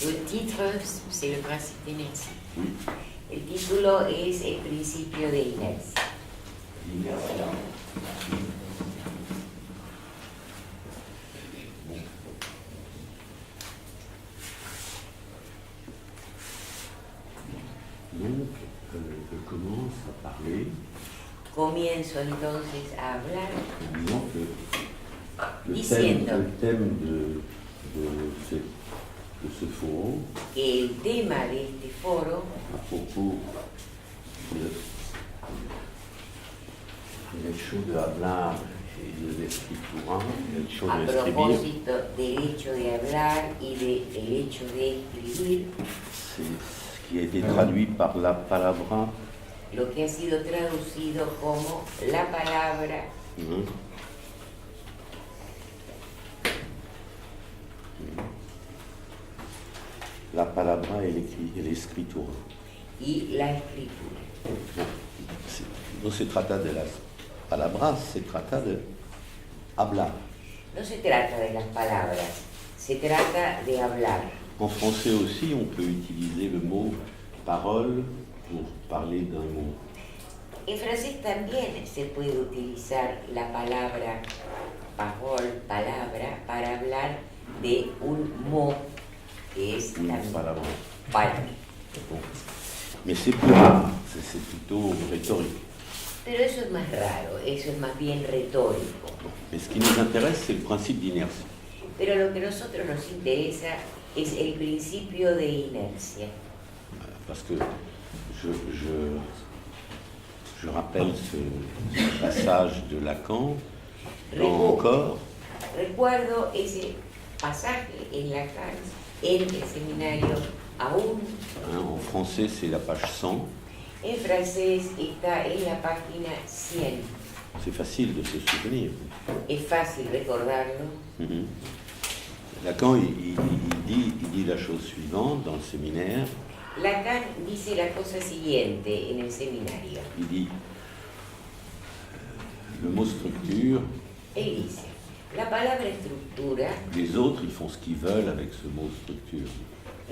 Le titre, c'est le principe d'inertie. Oui. El título es el principio de inercia. L'inertia. Donc, je commence à parler. Comienzo entonces a hablar En disant que Diciendo. le thème de ce forum, que el tema de este foro à propos del hecho de hablar y de escritura, el hecho a de escribir, propósito del hecho de hablar y del hecho de escribir, c'est ce qui a été traduit par la palabra. lo que ha sido traducido como la palabra La palabra et l'escritura. y la escritura. No se trata de las palabras, se trata de hablar. No se trata de las palabras, se trata de hablar. En français aussi, on peut utiliser le mot parole pour parler d'un mot. En francés también se puede utilizar la palabra parole, palabra, para hablar de un mot que es Une también palabra. palabra. Bon. Mais c'est plus rare, c'est plutôt rhétorique. Pero eso es más raro, eso es más bien retórico. Bon. Mais ce qui nous intéresse, c'est le principe d'inertie. Pero lo que a nosotros nos interesa es el principio de inercia. Parce que je rappelle ce passage de Lacan dans Encore. Recuerdo ese pasaje en Lacan, en el seminario aún. En français, c'est la page 100. En francés está en la página 100. C'est facile de se souvenir. Es fácil recordarlo. Lacan, il dit la chose suivante dans le séminaire. Lacan dice la cosa siguiente en el seminario. Il dit, le mot structure, Él dice, la palabra estructura, les autres, ils font ce qu'ils veulent avec ce mot structure.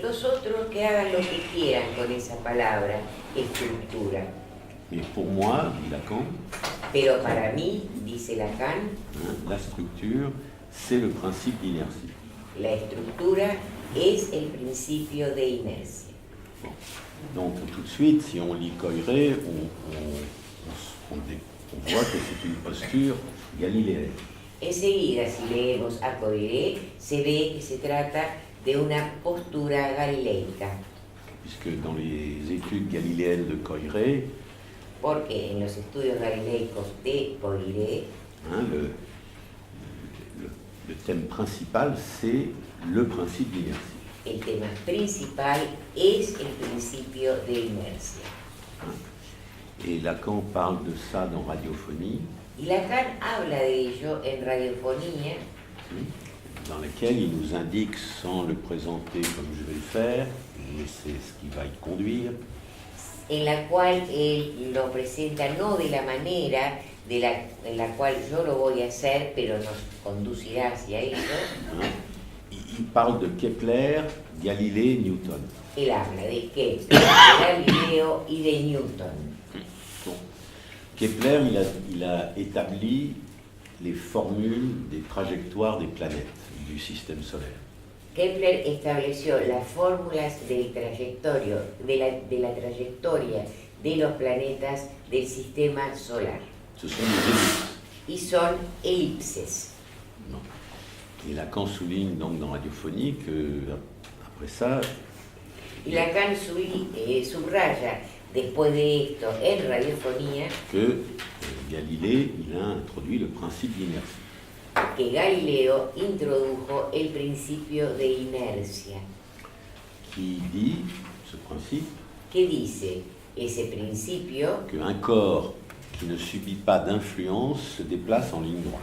los otros que hagan lo que quieran con esa palabra, estructura. Mais pour moi, dit Lacan, Pero para mí, dice Lacan, la structure, c'est le principe d'inertie. la estructura es el principio de inercia. Bon. Donc tout de suite, si on lit Coiré, on voit que c'est une posture galiléenne. Enseguida, si leemos a Coiré, se ve que se trata de una postura galileica, Puisque dans les études galiléennes de Coiré, porque en los estudios galileicos de Coiré, le thème principal, c'est le principe d'inertie. el tema principal es el principio de inercia. Et Lacan parle de ça dans Radiophonie, Y Lacan habla de ello en Radiofonía, dans laquelle il nous indique, sans le présenter comme je vais le faire, mais c'est ce qui va y conduire, en la cual él lo presenta no de la manera en la cual yo lo voy a hacer, pero nos conducirá hacia eso. Il parle de Kepler, Galilée, Newton. Él habla de Kepler, de Galileo y de Newton. Bon. Kepler, il a établi les formules des trajectoires des planètes du système solaire. Kepler estableció las fórmulas del trayectorio, de la trayectoria de los planetas del sistema solar. Ce sont des ellipses. Y son elipses. Non. Et Lacan souligne donc dans Radiophonie que, après ça, Y Lacan subraya, después de esto, en Radiofonía, que Galilée, il a introduit le principe d'inertie. que Galileo introdujo el principio de inercia. Qui dit, ce principe, ¿Qué dice ese principio? qu'un corps qui ne subit pas d'influence se déplace en ligne droite.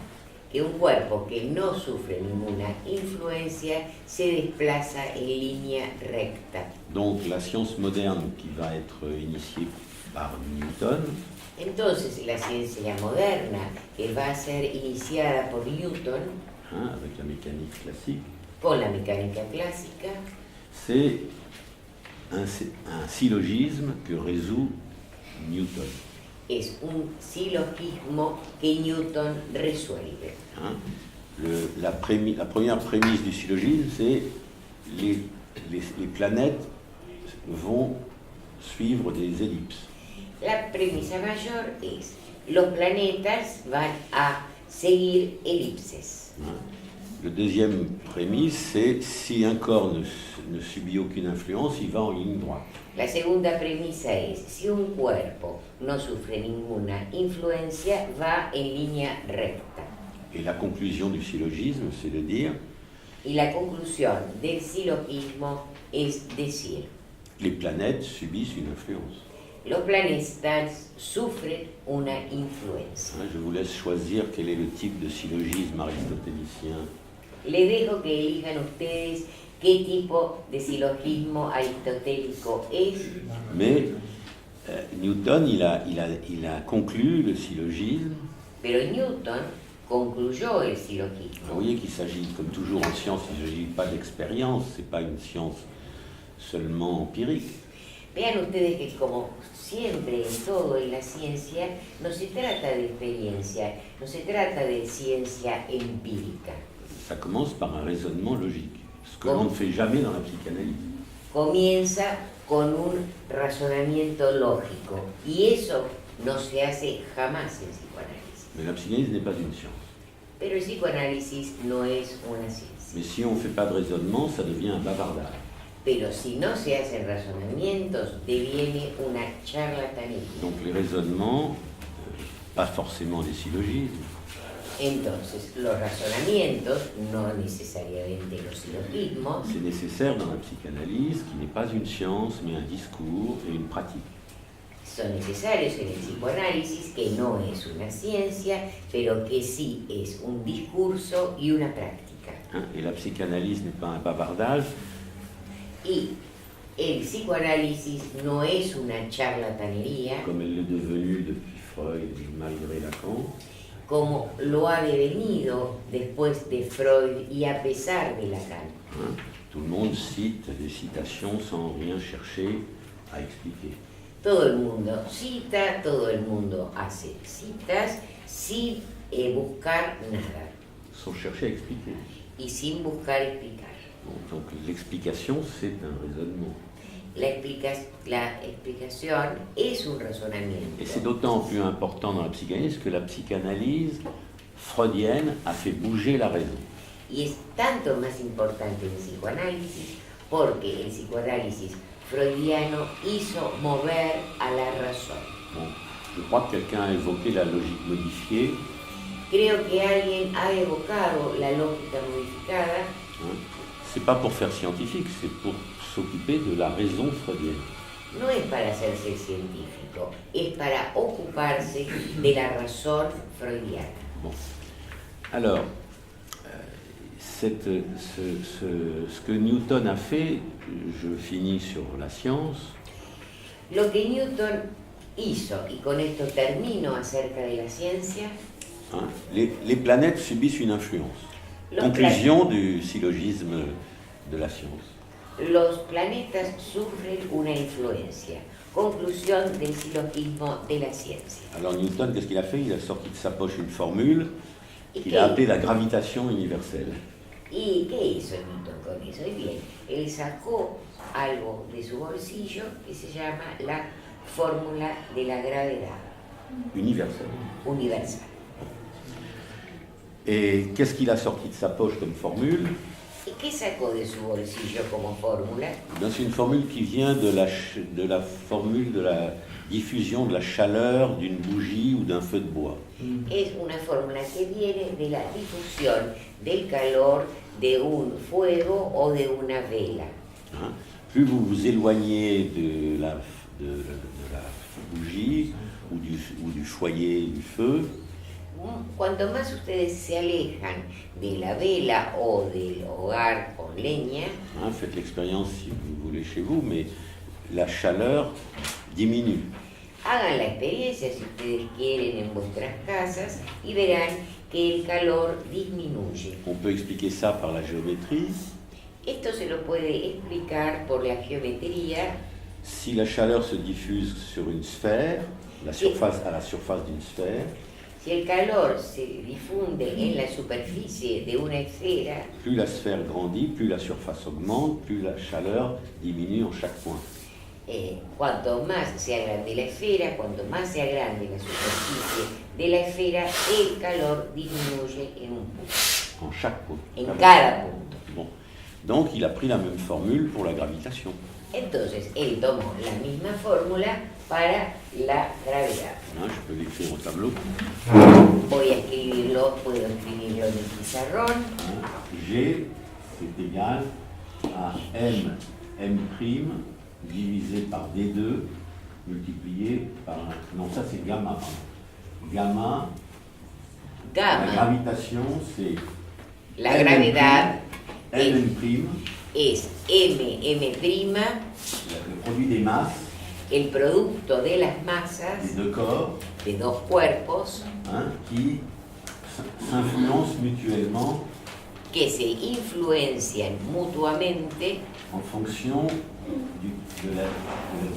Que un cuerpo que no sufre ninguna influencia se desplaza en línea recta. Donc la science moderne qui va être initiée par Newton, Entonces la ciencia moderna, que va a ser iniciada por Newton, avec la mécanique classique, con la mecánica clásica, c'est un syllogisme que résout Newton. Es un silogismo que Newton resuelve. Hein. La première prémisse du syllogisme, c'est les planètes vont suivre des ellipses. La premisa mayor es, los planetas van a seguir elipses. Hein. Le deuxième prémisse, c'est si un corps ne subit aucune influence, il va en ligne droite. La segunda premisa es, si un cuerpo no sufre ninguna influencia, va en línea recta. Et la conclusion du syllogisme, c'est de dire Y la conclusión del silogismo es decir, les planètes subissent une influence. los planetas sufren una influencia. Hein, je vous laisse choisir quel est le type de syllogisme aristotélicien. Les dejo que elijan ustedes qué tipo de silogismo aristotélico es. Mais Newton, il a conclu le syllogisme. Pero Newton concluyó el silogismo. Vous voyez qu'il s'agit, comme toujours en science, il ne s'agit pas d'expérience, c'est pas une science seulement empirique. Vean ustedes que como siempre en todo en la ciencia, no se trata de experiencia, no se trata de ciencia empírica. Ça commence par un raisonnement logique, ce que l'on ne fait jamais dans la psychanalyse. Comienza con un razonamiento lógico y eso no se hace jamás en psicoanálisis. Mais la psychanalyse n'est pas une science. Pero el psicoanálisis no es una ciencia. Mais si on ne fait pas de raisonnement, ça devient un bavardage. Pero si no se hacen razonamientos, deviene una charlatanería. Donc les raisonnements, pas forcément des syllogismes, Entonces, los razonamientos, no necesariamente los silogismos, c'est nécessaire dans la psychanalyse, qui n'est pas une science, mais un discours et une pratique. son necesarios en el psicoanálisis, que no es una ciencia, pero que sí es un discurso y una práctica. Hein, et la psychanalyse n'est pas un bavardage, Y el psicoanálisis no es una charlatanería, comme elle l'est devenue depuis Freud, malgré Lacan. como lo ha devenido después de Freud y a pesar de Lacan. Hein, tout le monde cite des citations sans rien chercher à expliquer. Todo el mundo cita, todo el mundo hace citas sin buscar nada Sans chercher à expliquer. y sin buscar explicar. Bon, donc l'explication, c'est un raisonnement. La explicación es un razonamiento. Et c'est d'autant plus important dans la psychanalyse que la psychanalyse freudienne a fait bouger la raison. Y es tanto más importante el psicoanálisis porque el psicoanálisis freudiano hizo mover a la razón. Bon, je crois que quelqu'un a évoqué la logique modifiée. Creo que alguien ha evocado la lógica modificada. Hein. C'est pas pour faire scientifique, c'est pour s'occuper de la raison freudienne. No es para hacerse científico, es para ocuparse de la razón freudiana. Bon. Alors, ce que Newton a fait, je finis sur la science, Lo que Newton hizo, y con esto termino acerca de la ciencia, hein, les planètes subissent une influence. Los Conclusion du syllogisme de la science. los planetas sufren una influencia. Conclusión del silogismo de la ciencia. Alors Newton, qu'est-ce qu'il a fait? Il a sorti de sa poche une formule ¿Y qu'il a appelée la gravitation universelle. ¿Y qué hizo Newton con eso? Y bien, él sacó algo de su bolsillo que se llama la fórmula de la gravedad Universelle. universal. Et qu'est-ce qu'il a sorti de sa poche comme formule? ¿Y qué sacó de su bolsillo como fórmula? C'est une formule qui vient de la formule de la diffusion de la chaleur d'une bougie ou d'un feu de bois. Es una fórmula que viene de la difusión del calor de un fuego o de una vela. Hein? Plus vous vous éloignez de la bougie ou du foyer du feu, Cuanto más ustedes se alejan de la vela o del hogar con leña, hein, faites l'expérience si vous voulez chez vous, mais la chaleur diminue. hagan la experiencia si ustedes quieren en vuestras casas y verán que el calor disminuye. On peut expliquer ça par la géométrie. Esto se lo puede explicar por la geometría. Si la chaleur se diffuse sur une sphère, à la surface d'une sphère, Si el calor se difunde en la superficie de una esfera, plus la sphère grandit, plus la surface augmente, plus la chaleur diminue en chaque point. cuanto más se agrande la esfera, cuanto más se agrande la superficie de la esfera, el calor disminuye en un punto, En chaque point. en cada punto. Bon. Donc il a pris la même formule pour la gravitation. Entonces, él tomó la misma fórmula para la gravedad. Hein, je peux l'écrire au tableau. Voy a escribirlo, puedo escribirlo en el pizarrón. Hein, G, c'est égal à M' divisé par D2 multiplié par... Non, ça c'est gamma. Pardon. Gamma, la Gamma, gravitation c'est la gravedad M', es M', le produit des masses el producto de las des masas deux corps, de dos cuerpos hein, qui s'influencent mutuellement que se influencian mutuamente en fonction de la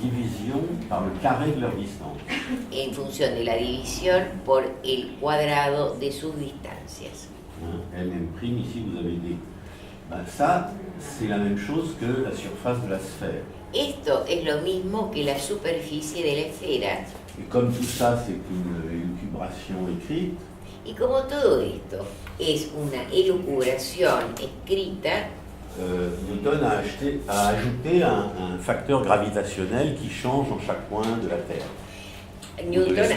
division par le carré de leur distance. en función de la división por el cuadrado de sus distancias. Hein, M', ici vous avez des... Ben, ça, c'est la même chose que la surface de la sphère. Esto es lo mismo que la superficie de la esfera. Et comme tout ça, c'est une élucubration écrite, Y como todo esto es una elucubración escrita, Newton a ajouté un facteur gravitationnel qui change en chaque point de la Terre. Newton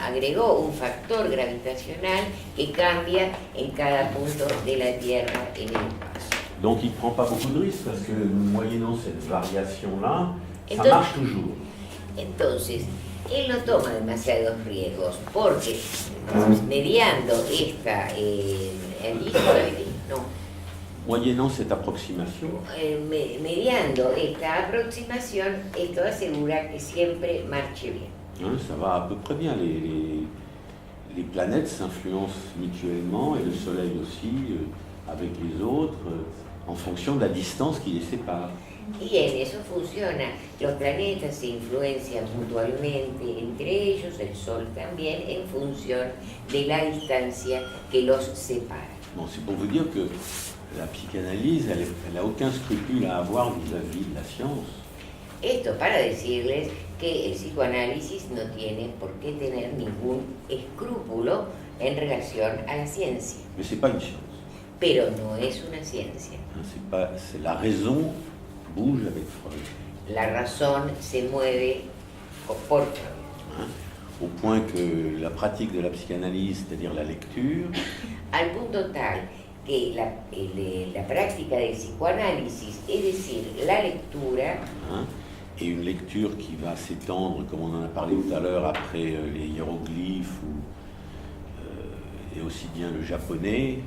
agregó un factor gravitacional que cambia en cada punto de la Tierra en el espacio. Donc il ne prend pas beaucoup de risques parce que moyennant cette variation-là, ça Entonces- marche toujours. Entonces, él no toma demasiados riesgos porque mediando esta Moyennant cette approximation, mediando esta aproximación, esto asegura que siempre marche bien. hein, ça va à peu près bien. Les planètes s'influencent mutuellement et le Soleil aussi avec les autres en fonction de la distance qui les sépare. Y en eso funciona. Los planetas se influencian mutuamente entre ellos, el Sol también, en función de la distancia que los separa. Bon, c'est pour vous dire que la psychanalyse, elle n'a aucun scrupule à avoir vis-à-vis de la science. Esto para decirles que el psicoanálisis no tiene por qué tener ningún escrúpulo en relación a la ciencia, Mais ce n'est pas une science. pero no es una ciencia. Hein, c'est la raison bouge avec Freud. La razón se mueve por Freud. Hein, au point que la pratique de la psychanalyse, c'est-à-dire la lecture, Al punto tal que la práctica del psicoanálisis, es decir, la lectura, hein, et une lecture qui va s'étendre, comme on en a parlé tout à l'heure, après les hiéroglyphes et aussi bien le japonais,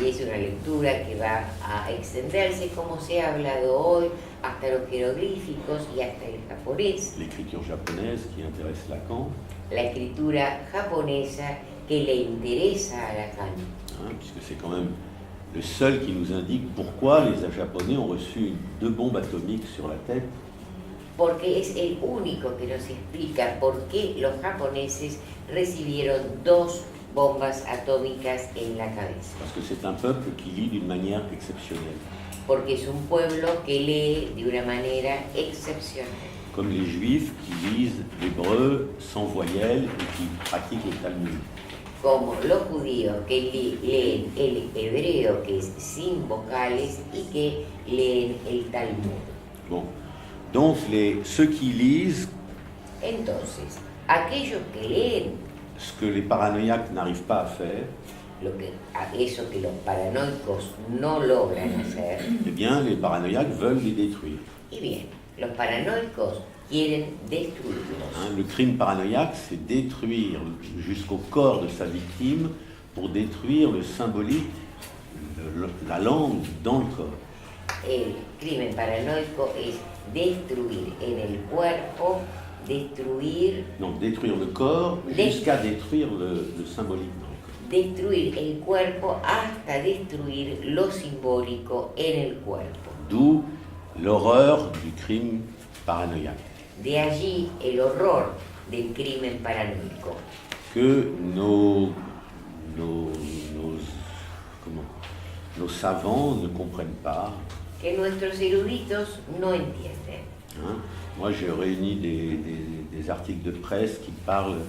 y es una lectura que va a extenderse, como se ha hablado hoy, hasta los jeroglíficos y hasta el japonés, l'écriture japonaise qui intéresse Lacan, la escritura japonesa que le interesa a Lacan, hein, puisque c'est quand même le seul qui nous indique pourquoi les Japonais ont reçu 2 bombes atomiques sur la tête. porque es el único que nos explica por qué los japoneses recibieron 2 bombas atómicas en la cabeza. Parce que c'est un peuple qui lit d'une manière exceptionnelle. Porque es un pueblo que lee de una manera excepcional. Comme les juifs qui lisent l'hébreu sans voyelle et qui pratiquent le Talmud. Como los judíos que leen el hebreo, que es sin vocales, y que leen el Talmud. Bon. Donc ceux qui lisent Entonces, aquellos que leen ce que les paranoïaques n'arrivent pas à faire, eso que los paranoicos no logran hacer, eh bien les paranoïaques veulent les détruire. y bien, los paranoicos quieren destruirlos. Hein, le crime paranoïaque, c'est détruire jusqu'au corps de sa victime pour détruire le symbolique, la langue dans le corps. El crimen paranoico es destruir en el cuerpo, destruir Donc détruire le corps jusqu'à détruire le symbolique dans le corps. destruir el cuerpo hasta destruir lo simbólico en el cuerpo. D'où l'horreur du crime paranoïaque. De allí el horror del crimen paranoico. Que nos savants ne comprennent pas. Que nuestros eruditos no entienden. Hein? Moi, j'ai réuni des articles de presse qui parlent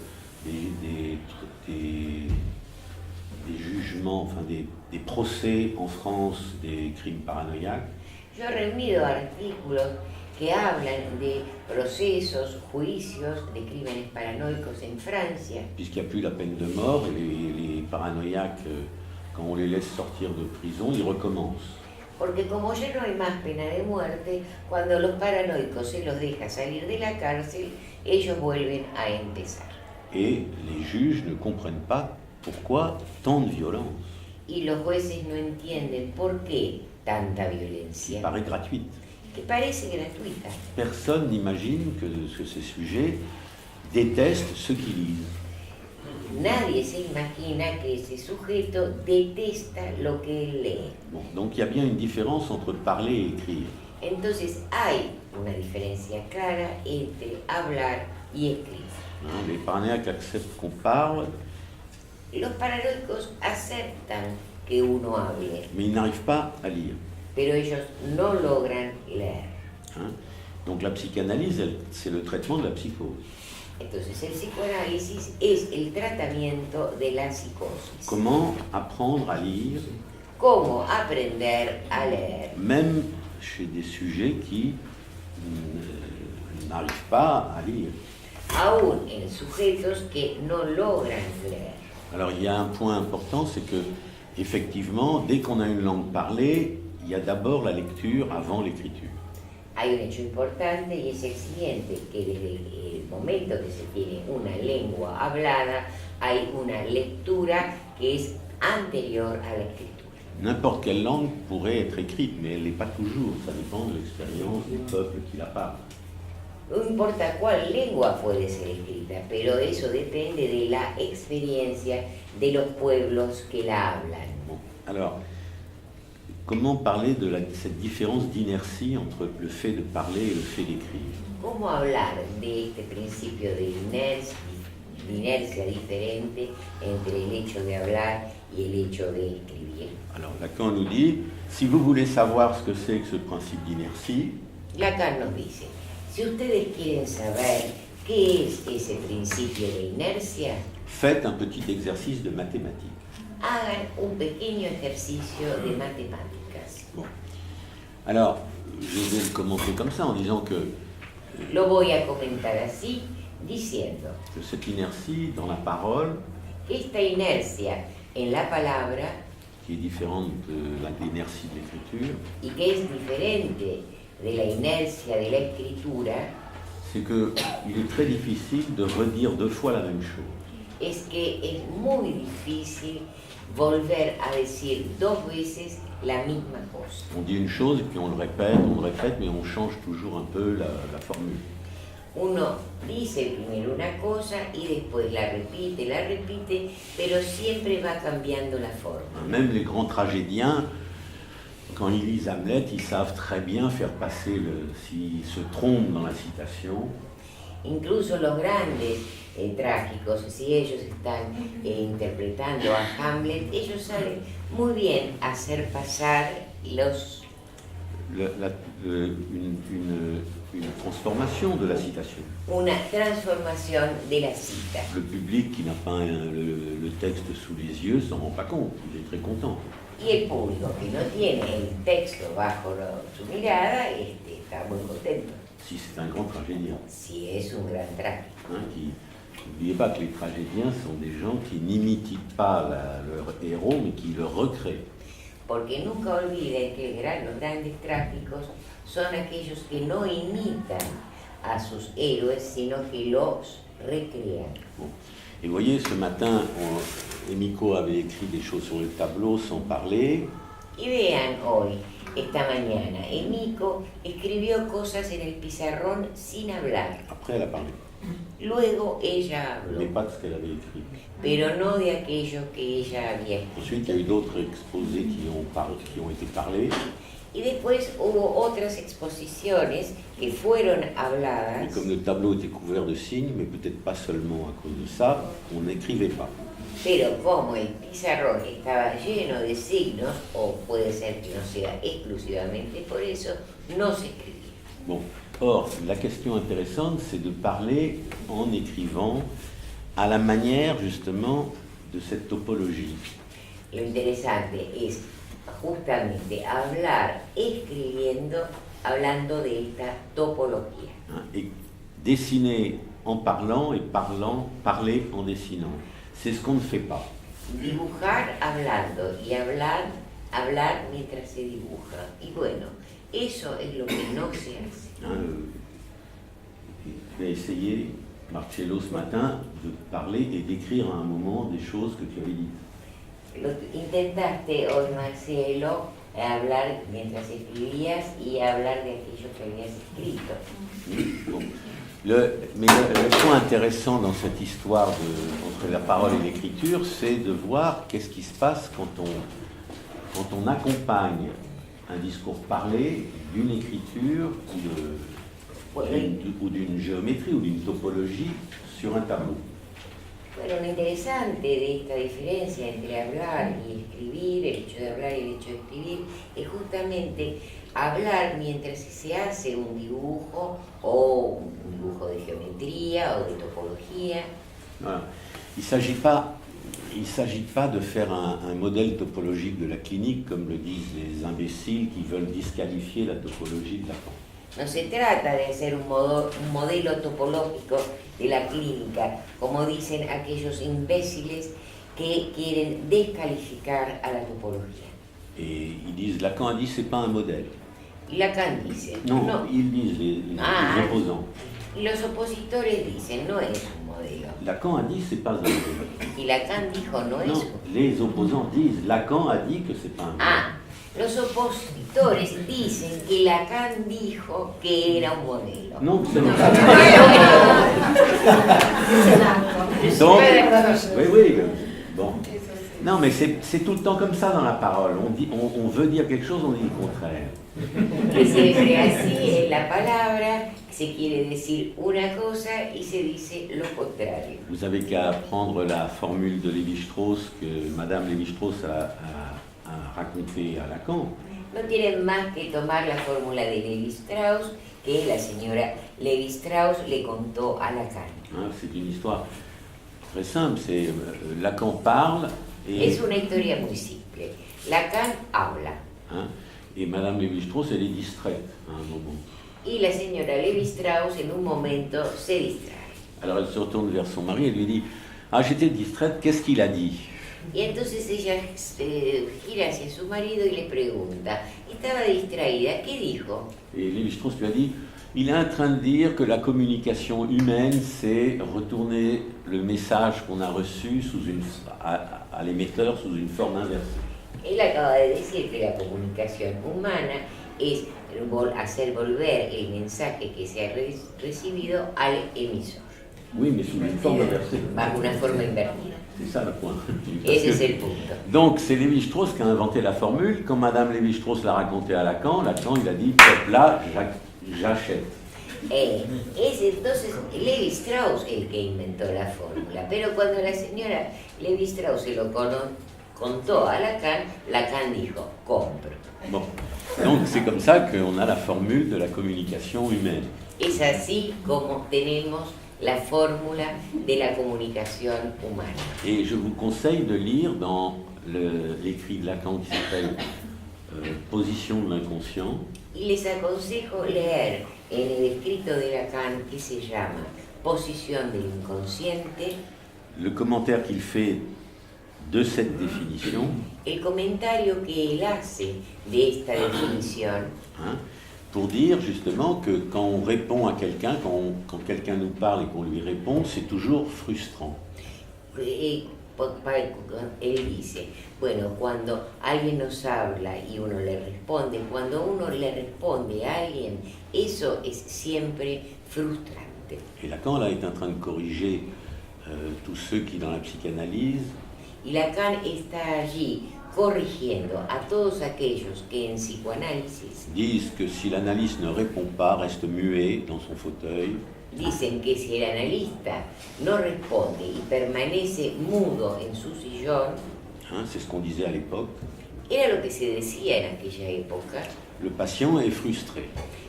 des jugements, enfin des procès en France des crimes paranoïaques. Yo he reunido artículos que hablan de procesos, juicios de crímenes paranoicos en Francia. Puisqu'il n'y a plus la peine de mort, et les paranoïaques, quand on les laisse sortir de prison, ils recommencent. Porque como ya no hay más pena de muerte, cuando los paranoicos se los deja salir de la cárcel, ellos vuelven a empezar. Et les juges ne comprennent pas pourquoi tant de violence. Y los jueces no entienden por qué tanta violencia. Paraît gratuite. Que parece gratuita. Personne n'imagine que ces sujets détestent ceux qui lisent. Nadie se imagina que ese sujeto detesta lo que él lee. Bon, donc il y a bien une différence entre parler et écrire. Entonces hay una diferencia clara entre hablar y escribir. Hein, les paranoïaques acceptent qu'on parle, Los paranoicos aceptan que uno hable, mais ils n'arrivent pas à lire. pero ellos no logran leer. Hein. Donc la psychanalyse, c'est le traitement de la psychose. Entonces el psicoanálisis es el tratamiento de la psicosis. Comment apprendre à lire, Cómo aprender a leer, même chez des sujets qui n'arrivent pas à lire. aún en sujetos que no logran leer. Alors il y a un point important, c'est que effectivement, dès qu'on a une langue parlée, il y a d'abord la lecture avant l'écriture. Hay un hecho importante y es el siguiente, que desde el momento que se tiene una lengua hablada, hay una lectura que es anterior a la escritura. N'importe quelle langue pourrait être écrite, mais elle n'est pas toujours. Ça dépend de l'expérience des peuples qui la parlent. No importa cuál lengua puede ser escrita, pero eso depende de la experiencia de los pueblos que la hablan. Bon. Alors, comment parler de cette différence d'inertie entre le fait de parler et le fait d'écrire? ¿Cómo hablar de este principio de inercia diferente entre el hecho de hablar y el hecho de escribir? Alors, Lacan nous dit, si vous voulez savoir ce que c'est que ce principe d'inertie, Lacan nos dice, si ustedes quieren saber qué es ese principio de inercia, faites un petit exercice de mathématiques. hagan un pequeño ejercicio de matemáticas. Bon. Alors, je vais le commenter comme ça, en disant que Lo voy a comentar así, diciendo cette inertie dans la parole, que esta inercia en la palabra, qui est différente de l'inertie de l'écriture, y que es diferente de la inercia de la escritura, c'est qu'il est très difficile de redire deux fois la même chose. es que es muy difícil volver a decir dos veces la misma cosa. On dit une chose et puis on le répète, mais on change toujours un peu la formule. Uno dice primero una cosa y después la repite, pero siempre va cambiando la forma. Même les grands tragédiens, quand ils lisent Hamlet, ils savent très bien faire passer s'ils se trompent dans la citation. Incluso los grandes trágicos, si ellos están interpretando a Hamlet, ellos saben muy bien hacer pasar Une transformation de la citation. una transformación de la cita. Le public qui n'a pas le texte sous les yeux s'en rend pas compte, il est très content. Y el público que no tiene el texto bajo su mirada está muy contento. Si c'est un grand tragédien. Si es un gran trágico. N'oubliez pas que les tragédiens sont des gens qui n'imitent pas leur héros, mais qui le recréent. Porque nunca olviden que los grandes trágicos son aquellos que no imitan a sus héroes, sino que los recrean. Bon. Et vous voyez, ce matin, Emiko avait écrit des choses sur le tableau sans parler. Y vean hoy, esta mañana, Emiko escribió cosas en el pizarrón sin hablar. Après, elle a parlé. Luego ella mais habló, pas de ce qu'elle avait écrit. pero no de aquello que ella había escrito. Ensuite, il y a eu d'autres exposés qui ont été parlés, Y después hubo otras exposiciones que fueron et habladas, comme le tableau était couvert de signes, mais peut-être pas seulement à cause de ça, on n'écrivait pas. pero como el pizarrón estaba lleno de signos, o puede ser que no sea exclusivamente por eso, no se escribía. Bon. Or, la question intéressante, c'est de parler en écrivant à la manière justement de cette topologie. Lo interesante es justamente hablar escribiendo, hablando de esta topología. Hein, et dessiner en parlant et parler en dessinant. C'est ce qu'on ne fait pas. Dibujar hablando y hablar mientras se dibuja. Y bueno, eso es lo que no se hace. Hein, tu as essayé, Marcello, ce matin, de parler et d'écrire à un moment des choses que tu avais dites. Intentaste hoy, Marcelo, hablar mientras escribías y hablar de aquello que habías escrito. Bon. Mais le point intéressant dans cette histoire entre la parole et l'écriture, c'est de voir qu'est-ce qui se passe quand on accompagne un discours parlé d'une écriture ou d'une géométrie ou d'une topologie sur un tableau. Bueno, lo interesante de esta diferencia entre hablar y escribir, el hecho de hablar y el hecho de escribir, es justamente hablar mientras se hace un dibujo o un dibujo de geometría o de topología. Voilà. Il ne s'agit pas de faire un modèle topologique de la clinique, comme le disent les imbéciles qui veulent disqualifier la topologie de Lacan. No se trata de hacer un modelo topológico de la clínica, como dicen aquellos imbéciles que quieren descalificar a la topología. Et ils disent, Lacan a dit, c'est pas un modèle. Lacan dice, Non, no. ils disent, les opposants. Y los opositores dicen, no es un modelo. Lacan a dit, c'est pas un modèle. Y Lacan dijo, no es Non, un... les opposants disent, Lacan a dit que c'est pas un modèle. Ah, los opositores dicen que Lacan dijo que era un modelo. Non, c'est pas Donc, oui, bon. Non, mais c'est tout le temps comme ça dans la parole. On veut dire quelque chose, on dit le contraire. Que siempre así en la palabra se quiere decir una cosa y se dice lo contrario. Vous avez qu'à prendre la formule de Lévi-Strauss que Madame Lévi-Strauss a racontée à Lacan. No tienen más que tomar la fórmula de Lévi-Strauss que la señora Lévi-Strauss le contó a Lacan. Hein, c'est une histoire très simple. C'est Lacan parle et Es una historia muy simple. Lacan habla hein, et Madame Lévi-Strauss elle est distraite à un moment. y la señora Lévi-Strauss en un momento se distrae. Alors elle se retourne vers son mari et lui dit « Ah, j'étais distraite, qu'est-ce qu'il a dit ?» Y entonces ella gira hacia su marido y le pregunta, estaba distraída, ¿qué dijo? Et Lévi-Strauss lui a dit « Il est en train de dire que la communication humaine, c'est retourner le message qu'on a reçu à l'émetteur sous une forme inversée. » Él acaba de decir que la comunicación humana es hacer volver el mensaje que se ha recibido al emisor, Oui, mais sous une forme inversée. bajo una forma invertida. C'est ça le point. Ese es el punto. Donc c'est Lévi-Strauss qui a inventé la formule. Quand Madame Lévi-Strauss l'a racontée à Lacan, Lacan il a dit « Là, j'achète ». Es entonces Lévi-Strauss el que inventó la fórmula, pero cuando la señora Lévi-Strauss se lo contó a Lacan, Lacan dijo, compro. Bon. Donc c'est comme ça qu'on a la formule de la communication humaine. Es así como tenemos la fórmula de la comunicación humana. Et je vous conseille de lire dans l'écrit de Lacan qui s'appelle Position de l'inconscient. Y les aconsejo leer en el escrito de Lacan que se llama Posición del inconsciente, le commentaire qu'il fait de cette définition, el comentario que él hace de esta definición, hein, pour dire justement que quand on répond à quelqu'un, quand quelqu'un nous parle et qu'on lui répond, c'est toujours frustrant. él dice, bueno, cuando alguien nos habla y uno le responde, cuando uno le responde a alguien, eso es siempre frustrante. frustrante. Et Lacan, là, est en train de corriger tous ceux qui, dans la psychanalyse, Y Lacan está allí corrigiendo a todos aquellos que en psicoanálisis disent que si l'analyste ne répond pas, reste muet dans son fauteuil, dicen que si el analista no responde y permanece mudo en su sillón, hein, c'est ce qu'on disait à l'époque, era lo que se decía en aquella época, le patient est frustré.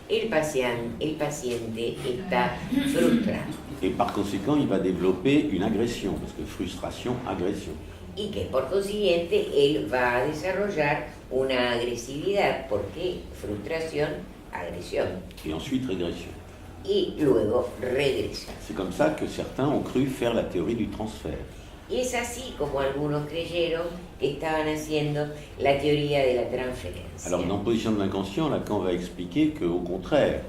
el paciente está frustrado Et par conséquent, il va développer une agression, parce que frustration, agression. y que por consiguiente él va a desarrollar una agresividad, porque frustración, agresión, Et ensuite, régression. y luego regresión. C'est comme ça que certains ont cru faire la théorie du transfert. Y es así como algunos creyeron que estaban haciendo la teoría de la transferencia. Alors, dans Position de l'inconscient, Lacan va expliquer qu'au contraire,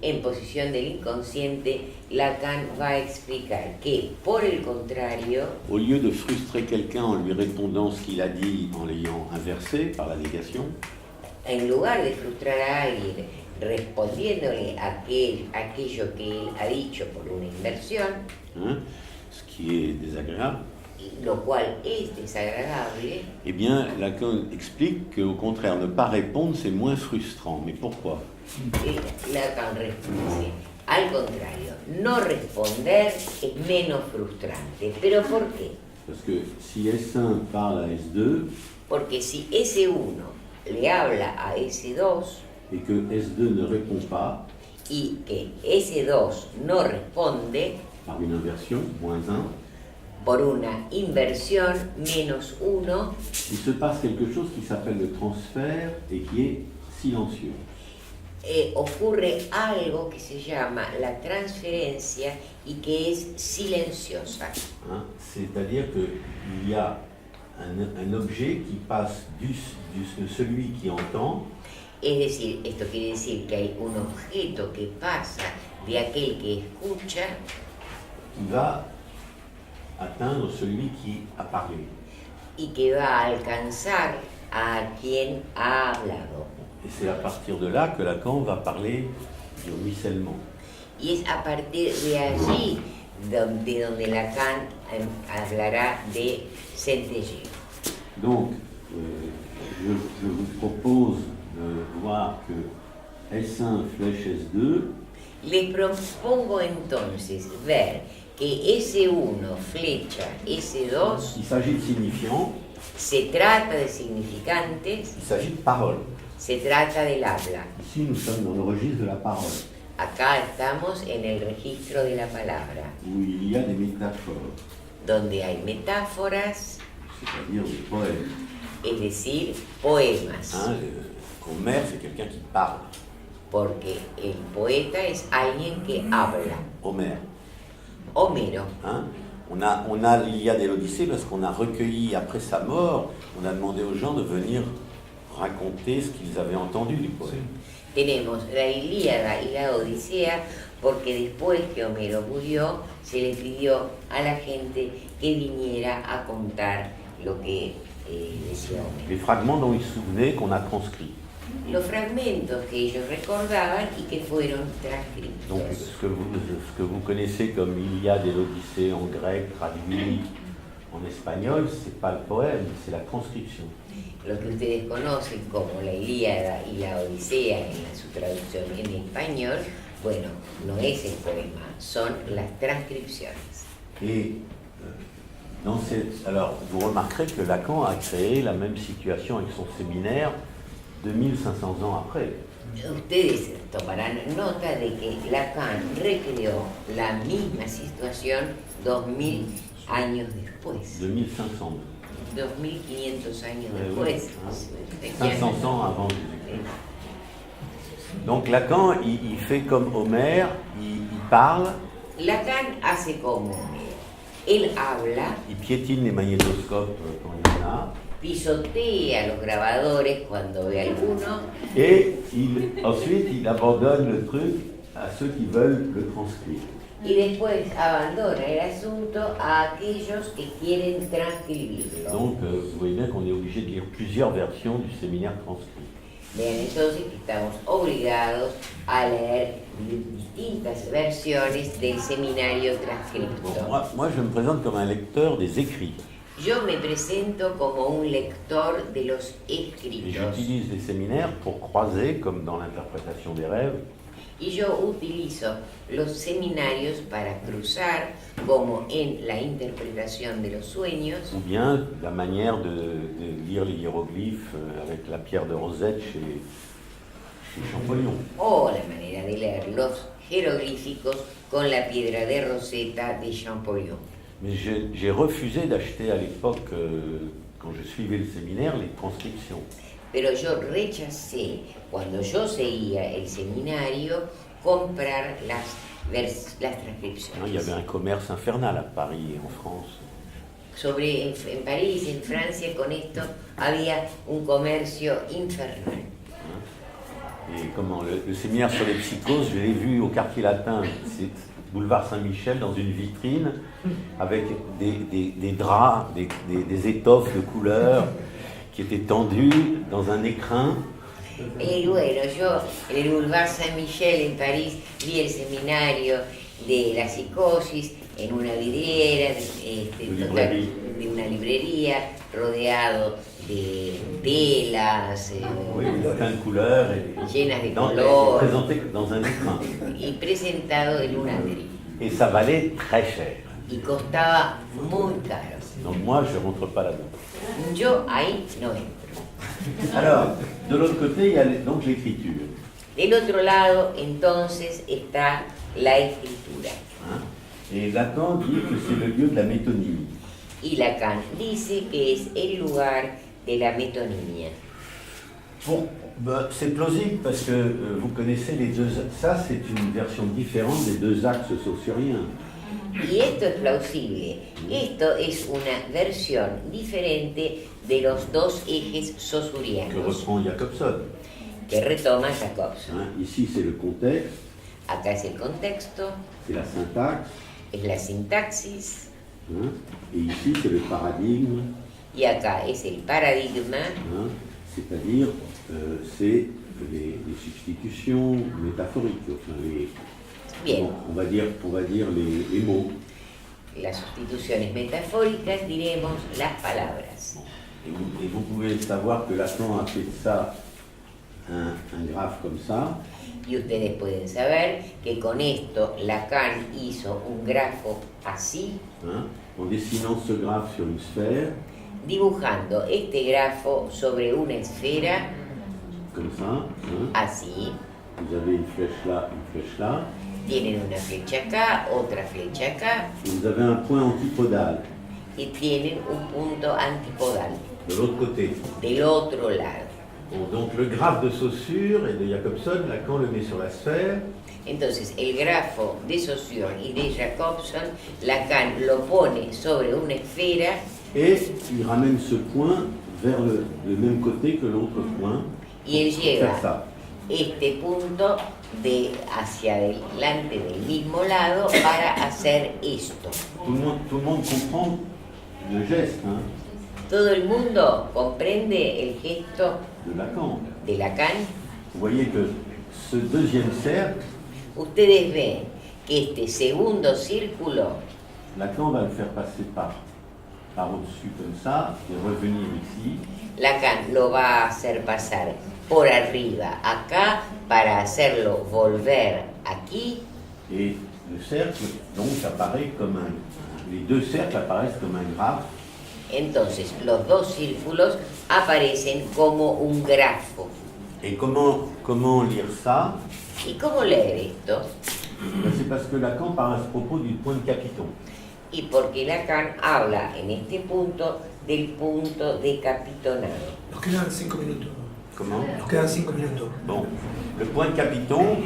En Posición del Inconsciente, Lacan va a explicar que, por el contrario, au lieu de frustrer quelqu'un en lui répondant ce qu'il a dit en l'ayant inversé par la négation, en lugar de frustrar a alguien respondiéndole aquello que él ha dicho por una inversión, hein, ce qui est désagréable, lo cual es desagradable, eh bien, Lacan explique qu'au contraire, ne pas répondre, c'est moins frustrant. Mais pourquoi? Lacan responde, al contrario, no responder es menos frustrante. ¿Pero por qué? Parce que si S1 parle à S2 Porque si S1 le habla a S2 et que S2 ne répond pas y que S2 no responde par une inversion, moins 1, por una inversión, menos 1, il se passe quelque chose qui s'appelle le transfert et qui est silencieux. ocurre algo que se llama la transferencia y que es silenciosa. Hein, c'est-à-dire qu'il y a un objet qui passe de celui qui entend Es decir, esto quiere decir que hay un objeto que pasa de aquel que escucha qui va atteindre celui qui a parlé. y que va a alcanzar a quien ha hablado. Et c'est à partir de là que Lacan va parler du ruissellement. Y es a partir de allí donde Lacan hablará de centelleo. Donc, je vous propose de voir que S1 flèche S2, Les propongo entonces ver que S1 flecha S2 il s'agit de signifiants, se trata de significantes, il s'agit de paroles. se trata del habla. Ici, nous sommes dans le registre de la parole, Acá estamos en el registro de la palabra, où il y a des métaphores, donde hay metáforas, c'est-à-dire des poèmes. es decir, poemas, Hein, Homère, c'est quelqu'un qui parle. porque el poeta es alguien que habla. Homère. Homero. Hein. On a l'Iliade et l'Odyssée parce qu'on a recueilli, après sa mort, on a demandé aux gens de venir raconter ce qu'ils avaient entendu du poème. Tenemos la Ilíada y la Odisea porque después que Homero murió se le pidió a la gente que viniera a contar lo que decía Homero. Les fragments dont ils se souvenaient qu'on a transcrits. Los fragmentos que ellos recordaban y que fueron Donc transcritos. ce que vous connaissez comme l'Iliade et l'Odyssée en grec, traduit en espagnol, c'est pas le poème, c'est la transcription. Lo que ustedes conocen como la Ilíada y la Odisea en su traducción en español, bueno, no es el poema, son las transcripciones. Et alors, vous remarquerez que Lacan a créé la même situation avec son séminaire 2500 ans après. Ustedes tomarán nota de que Lacan recreó la misma situación 2000 años después, 2500. 2500 años Oui, después. hein. 500 ans avant Jésus-Christ. Donc Lacan, il fait comme Homère, il parle, Lacan hace como Homero. Él habla, il piétine les magnétoscopes quand il y en a, pisotea los grabadores cuando ve alguno et ensuite il abandonne le truc à ceux qui veulent le transcrire. y después abandona el asunto a aquellos que quieren transcribirlo. Donc vous voyez bien qu'on est obligé de lire plusieurs versions du séminaire transcrit. Vean entonces que estamos obligados a leer distintas versiones del seminario transcripto. Bon, moi, je me présente comme un lecteur des écrits. Yo me presento como un lector de los Et escritos j'utilise les séminaires pour croiser, comme dans l'interprétation des rêves, y yo utilizo los seminarios para cruzar, como en la interpretación de los sueños, ou bien la manière de lire les hiéroglyphes avec la pierre de Rosette chez Champollion. o la manera de leer los jeroglíficos con la piedra de Rosetta de Champollion. Mais j'ai refusé d'acheter à l'époque, quand je suivais le séminaire, les transcriptions. Pero yo rechacé, cuando yo seguía el seminario, comprar las Il y avait transcripciones. un commerce infernal à Paris et en France. En París, en Francia, con esto había un comercio infernal. Et comment le séminaire sur les psychoses, je l'ai vu au quartier latin, c'est boulevard Saint-Michel, dans une vitrine, avec des draps, des étoffes de couleurs qui étaient tendues dans un écrin. Y bueno, yo en el Boulevard Saint-Michel en París vi el seminario de la psicosis en una vidriera de una librería rodeado de telas Oui, plein de couleurs et llenas de présenté color dans un écrin. y presentado en una vitrina. Et ça valait très cher. Y costaba muy caro. Donc moi, je ne rentre pas là-dedans. Yo ahí no entro. Alors, de l'autre côté, il y a donc l'écriture. Del otro lado, entonces, está la escritura. Hein. Et Lacan dit que c'est le lieu de la métonymie. Y Lacan dice que es el lugar de la metonimia. Bon, c'est plausible parce que vous connaissez les deux. Ça, c'est une version différente des deux axes saussuriens. Y esto es plausible. Esto es una versión diferente de los dos ejes Que saussurianos reprend Jacobson. que retoma Jacobson. Hein. Ici, c'est le contexte, Acá es el contexto, c'est la syntaxe. es la sintaxis, Hein. Et ici, c'est le paradigme. y acá es el paradigma, Hein. C'est-à-dire, c'est les substitutions métaphoriques. Enfin, bien, on va dire les mots. las sustituciones metafóricas, diremos las palabras. Et vous pouvez savoir que Lacan a fait de ça un graphe comme ça. Y ustedes pueden saber que con esto Lacan hizo un grafo así, Hein, en dessinant ce graphe sur une sphère, dibujando este grafo sobre una esfera, comme ça. Hein. así. Vous avez une flèche là, une flèche là. Tienen una flecha acá, otra flecha acá, Et vous avez un point antipodal y tienen un punto antipodal de l'autre côté. del otro lado. Bon, donc le graphe de Saussure et de Jacobson, Lacan le met sur la sphère. Entonces el grafo de Saussure y de Jacobson, Lacan lo pone sobre una esfera Et il ramène ce point vers le même côté que l'autre point. y él Faire lleva ça. este punto hacia adelante del mismo lado para hacer esto. Tout le monde comprend le geste, hein, Todo el mundo comprende el gesto de Lacan. de Lacan. Vous voyez que ce deuxième cercle, Ustedes ven que este segundo círculo, Lacan va le faire passer par au-dessus comme ça et revenir ici. Lacan lo va a hacer pasar por arriba acá para hacerlo volver aquí, Et le cercle, donc, apparaît comme les deux cercles apparaissent comme un graphe. entonces los dos círculos aparecen como un grafo. Et comment lire ça? ¿Y cómo leer esto? Ben, c'est parce que Lacan parle à ce propos du point de capiton. Y porque Lacan habla en este punto del punto de capitonado. Nos quedan 5 minutos. Comment? Nos quedan 5 minutos. Bon, le point de capiton,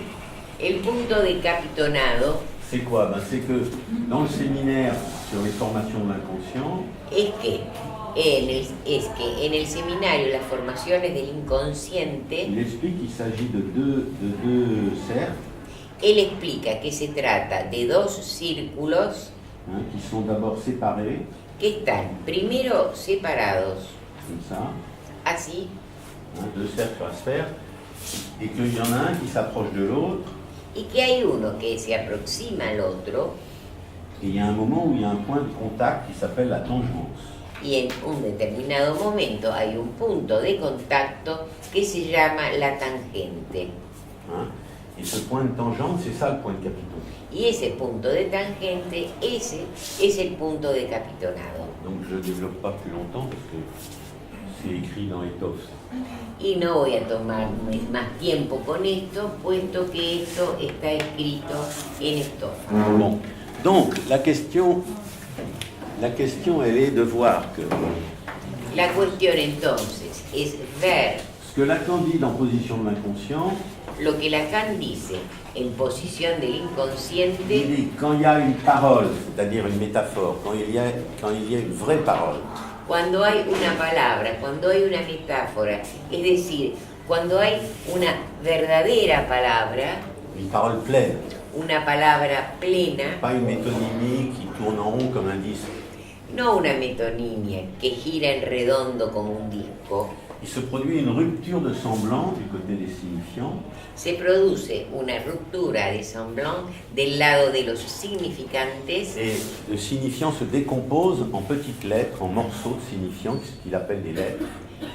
El punto de capitonado c'est quoi? Ben, c'est que dans le séminaire sur les formations de l'inconscient, es que en el seminario Las formaciones del inconsciente, il explique qu'il s'agit de deux cercles, él explica que se trata de dos círculos hein, qui sont d'abord séparés, que están primero separados, comme ça, así, hein, deux cercles sur la sphère, et qu'il y en a un qui s'approche de l'autre, y que hay uno que se aproxima al otro et il y a un moment où il y a un point de contact qui s'appelle la tangence. y en un determinado momento hay un punto de contacto que se llama la tangente. Hein. Et ce point de tangente, c'est ça le point de capitone. Y ese punto de tangente, ese es el punto de capitonado. Donc je ne développe pas plus longtemps parce que c'est écrit dans l'étoffe. Y no voy a tomar más tiempo con esto, puesto que esto está escrito en estofa. Bon. Donc la question, elle est de voir que La cuestión entonces es ver ce que Lacan dit dans Position de l'inconscient, lo que Lacan dice en Posición del il Inconsciente. dit quand il y a une parole, c'est-à-dire une métaphore, quand il y a une vraie parole, Cuando hay una palabra, cuando hay una metáfora, es decir, cuando hay una verdadera palabra, une parole pleine, una palabra plena, pas une métonymie qui tourne en rond comme un disque. no una metonimia que gira en redondo como un disco, Il se produit une rupture de semblant du côté des signifiants, se produce una ruptura de semblant del lado de los significantes et le signifiant se décompose en petites lettres, en morceaux de signifiants, ce qu'il appelle des lettres.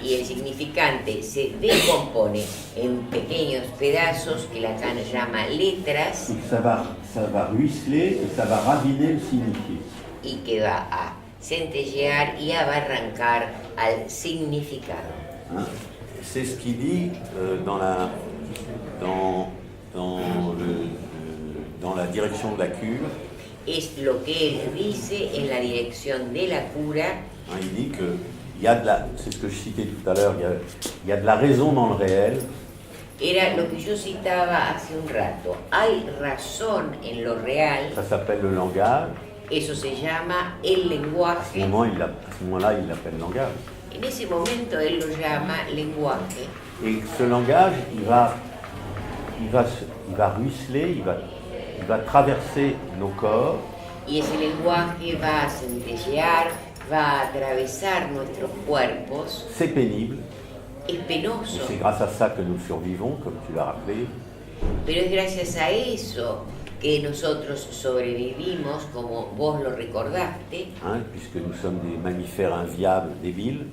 y el significante se decompone en pequeños pedazos que Lacan llama letras Et ça va ruisseler et ça va raviner le signifié. y que va a centellear y a barrancar al significado. Hein. C'est ce qu'il dit dans la direction de la cure. Es lo que él dice en la dirección de la cura. Hein, il dit que c'est ce que je citais tout à l'heure, il y a de la raison dans le réel, Era lo que yo citaba hace un rato. Hay razón en lo real, ça s'appelle le langage. eso se llama el À ce lenguaje. moment-là, il l'appelle langage. En ese momento él lo llama lenguaje. Et ce langage, il va ruisseler, il va traverser nos corps, Y ese lenguaje va a centellear, va a atravesar nuestros cuerpos. c'est pénible, Es et penoso, c'est grâce à ça que nous survivons, comme tu l'as rappelé. pero es gracias a eso que nosotros sobrevivimos, como vos lo recordaste, Hein, puisque nous sommes des mammifères inviables, débiles,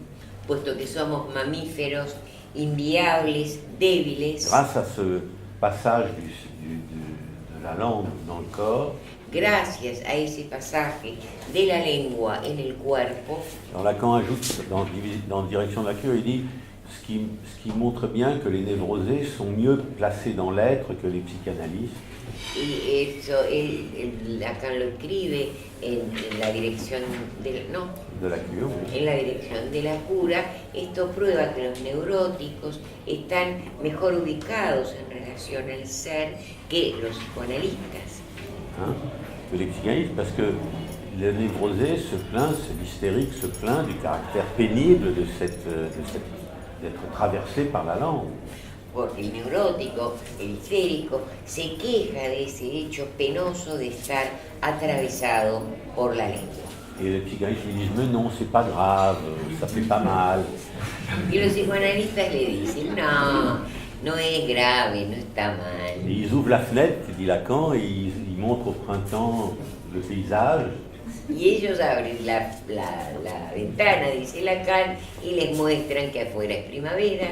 puesto que somos mamíferos inviables, débiles. grâce à ce passage de la langue dans le corps. Gracias a ese pasaje de la lengua en el cuerpo, Alors Lacan ajoute dans Direction de la cure, il dit ce qui montre bien que les névrosés sont mieux placés dans l'être que les psychanalystes. y eso Lacan lo escribe en la dirección De la cure, oui. en la dirección de la cura. Esto prueba que los neuróticos están mejor ubicados en relación al ser que los psicoanalistas. Hein, que les psychanalystes, parce que le névrosé se plaint, l'hystérique se plaint du caractère pénible d'être traversé par la langue. Porque el neurótico, el histérico, se queja de ese hecho penoso de estar atravesado por la lengua. Et les psychanalystes lui disent mais non, c'est pas grave, ça fait pas mal. Y los psicoanalistas le dicen, no es grave, no está mal. Et ils ouvrent la fenêtre, dit Lacan, et ils montrent au printemps le paysage. Y ellos abren la ventana, dice Lacan, y les muestran que afuera es primavera,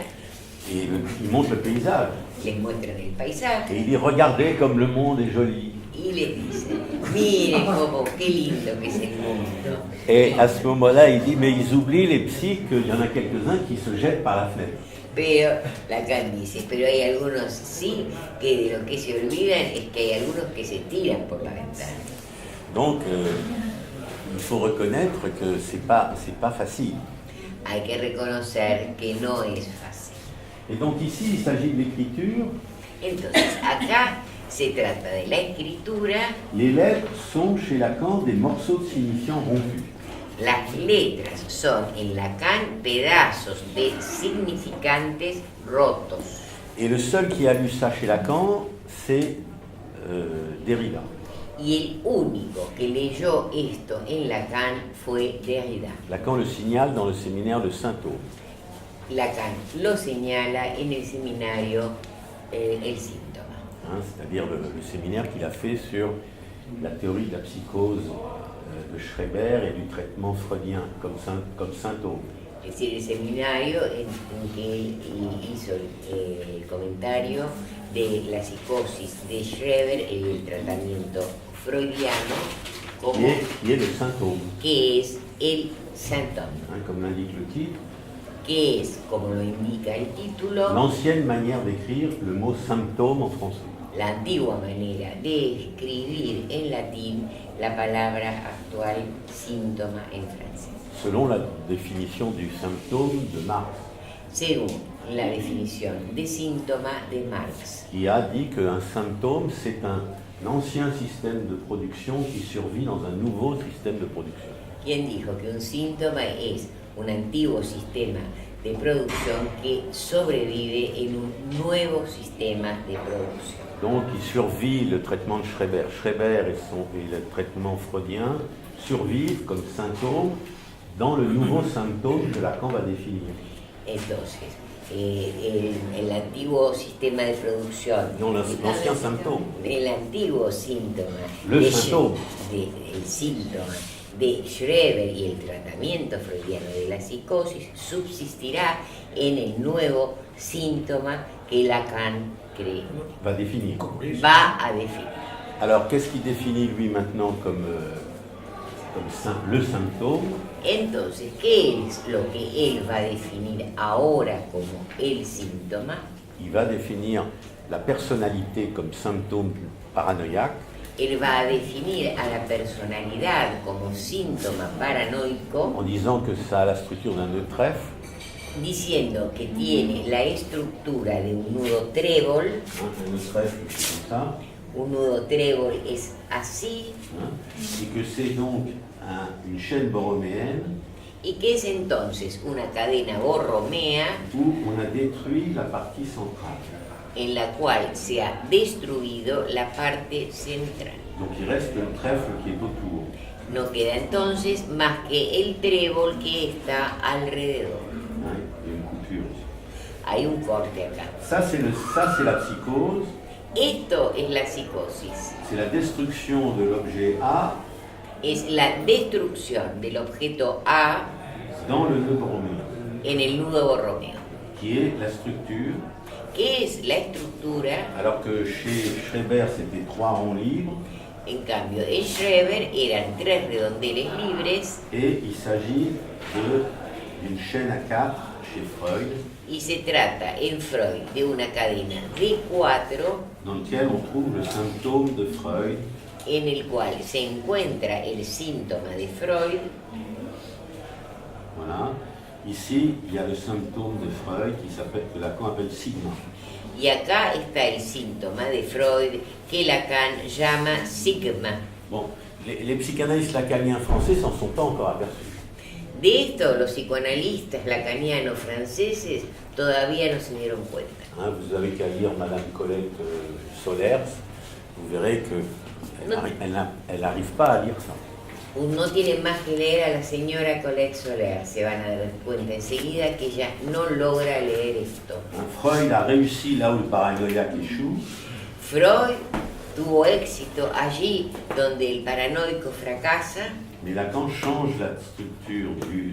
Et ils montrent le paysage. les muestran el Et paisaje il dit regardez comme le monde est joli. y les dicen, miren cómo, qué lindo que es el mundo. Et à ce moment-là, il dit mais ils oublient les psys qu'il y en a quelques-uns qui se jettent par la fenêtre. Pero Lacan dice, pero hay algunos sí que de lo que se olvidan es que hay algunos que se tiran por la ventana. Donc il faut reconnaître que c'est pas facile. Hay que reconocer que no es fácil. Et donc ici, il s'agit de l'écriture. Entonces, acá se trata de la escritura. Les lettres sont chez Lacan des morceaux de signifiants rompus. Las letras son en Lacan pedazos de significantes rotos. Et le seul qui a lu ça chez Lacan, c'est Derrida. Y el único que leyó esto en Lacan fue Derrida. Lacan le signale dans le séminaire de Saint-Aude. Lacan lo señala en el seminario El síntoma. C'est-à-dire le séminaire qu'il a fait sur la théorie de la psychose de Schreber et du traitement freudien comme symptôme. Es decir, el seminario en que él hizo el comentario de la psicosis de Schreber y el tratamiento freudiano como Qui est le symptôme, que es el síntoma, comme l'indique le titre. que es, como lo indica el título, L'ancienne manière d'écrire le mot symptôme en français. la antigua manera de escribir en latín la palabra actual síntoma en francés, Selon la définition du symptôme de Marx, según la definición de síntoma de Marx, qui a dit qu'un symptôme, c'est un ancien système de production qui survit dans un nouveau système de production. quien dijo que un síntoma es un antiguo sistema de producción que sobrevive en un nuevo sistema de producción. Donc, il survit le traitement de Schreber. Schreber et le traitement freudien survivent comme symptômes dans le nouveau symptôme que Lacan va définir. Entonces, el antiguo sistema de producción, Non, l'ancien symptôme. el antiguo síntoma, Le síntoma. el síntoma de Schreber y el tratamiento freudiano de la psicosis subsistirá en el nuevo síntoma que Lacan Va définir. va a definir. Alors, qu'est-ce qu'il définit lui maintenant comme le symptôme? Entonces, ¿qué es lo que él va a definir ahora como el síntoma? Il va définir la personnalité comme symptôme paranoïaque, Él va a definir a la personalidad como síntoma paranoico, en disant que ça a la structure d'un nœud trèfle, diciendo que tiene la estructura de un nudo trébol. un nœud trèfle c'est comme ça, Un nudo trébol es así, et que c'est donc une chaîne borroméenne y que es entonces una cadena borromea où on a détruit la partie centrale. en la cual se ha destruido la parte central. Donc il reste le trèfle qui est autour. No queda entonces más que el trébol que está alrededor. Il y a une coupure. Hay un corte acá. Ça, c'est la psychose, Esto es la psicosis. c'est la destruction de l'objet A Es la destrucción del objeto A dans le nœud borroméen, en el nudo borromeo, qui est la structure, que es la estructura. alors que chez Schreber, c'était 3 ronds libres, En cambio, en Schreber eran 3 redondeles libres et il s'agit d'une chaîne à 4 chez Freud, y se trata en Freud de una cadena de 4 dans lequel on trouve le symptôme de Freud, en el cual se encuentra el síntoma de Freud. voilà. Ici, il y a le symptôme de Freud que Lacan appelle sigma. Y acá está el síntoma de Freud que Lacan llama sigma. Bon, les psychanalystes lacaniens français s'en sont pas encore aperçus. De esto los psicoanalistas lacanianos franceses todavía no se dieron cuenta. Vous avez qu'à lire Madame Colette Solers, vous verrez qu'elle n'arrive pas à lire ça. Uno tiene más que leer a la señora Colette Soler, se van a dar cuenta enseguida que ella no logra leer esto. Freud a réussi là où le paranoïaque échoue. Freud tuvo éxito allí donde el paranoico fracasa, Mais Lacan change la structure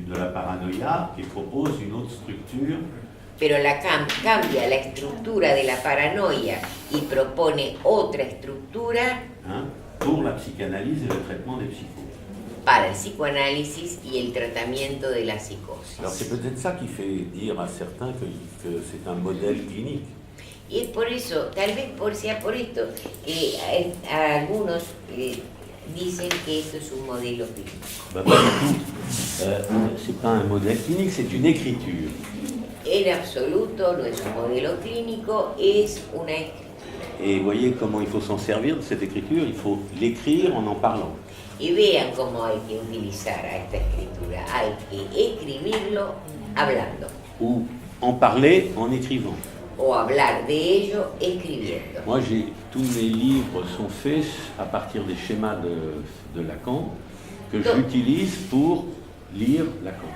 de la paranoïa et propose une autre structure pero Lacan cambia la estructura de la paranoia y propone otra estructura pour la psychanalyse et le traitement des psychoses. Para el psicoanálisis y el tratamiento de la psicosis. Alors c'est peut-être ça qui fait dire à certains que c'est un modèle clinique. Y es por eso, tal vez sea por esto, que a algunos dicen que esto es un modelo clínico. Pas du tout. C'est pas un modèle clinique, c'est une écriture. En absoluto no es un modelo clínico, es una escritura. Et vous voyez comment il faut s'en servir de cette écriture, il faut l'écrire en parlant. Y vean cómo hay que utilizar a esta escritura. Hay que escribirlo hablando. Ou en parler en écrivant. O hablar de ello escribiendo. Moi, tous mes livres sont faits à partir des schémas de Lacan que j'utilise pour lire Lacan.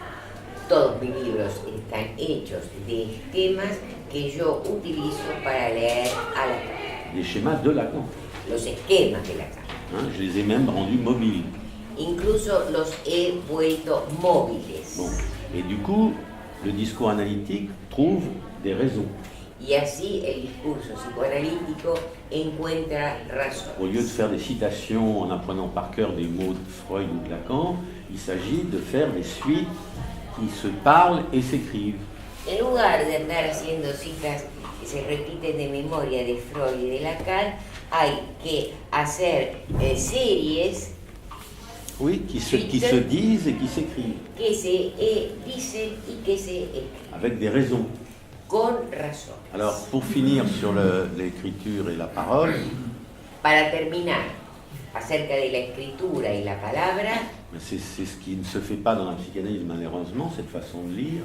Todos mis libros están hechos de esquemas que yo utilizo para leer a Lacan. Les schémas de Lacan. Los esquemas de Lacan. Hein, je les ai même rendus mobiles. Incluso los he vuelto móviles. Bon. Et du coup, le discours analytique trouve des raisons. Y así el discurso psicoanalítico encuentra razón. Au lieu de faire des citations en apprenant par cœur des mots de Freud ou de Lacan, il s'agit de faire des suites qui se parlent et s'écrivent. En lugar de andar haciendo citas que se repiten de memoria de Freud y de Lacan, hay que hacer series Oui, qui se disent et qui s'écrivent, que se dicen y que se escriben, avec des raisons. con razón. Alors, pour finir sur l'écriture et la parole, Para terminar, acerca de la escritura y la palabra, c'est ce qui ne se fait pas dans la psychanalyse malheureusement, cette façon de lire.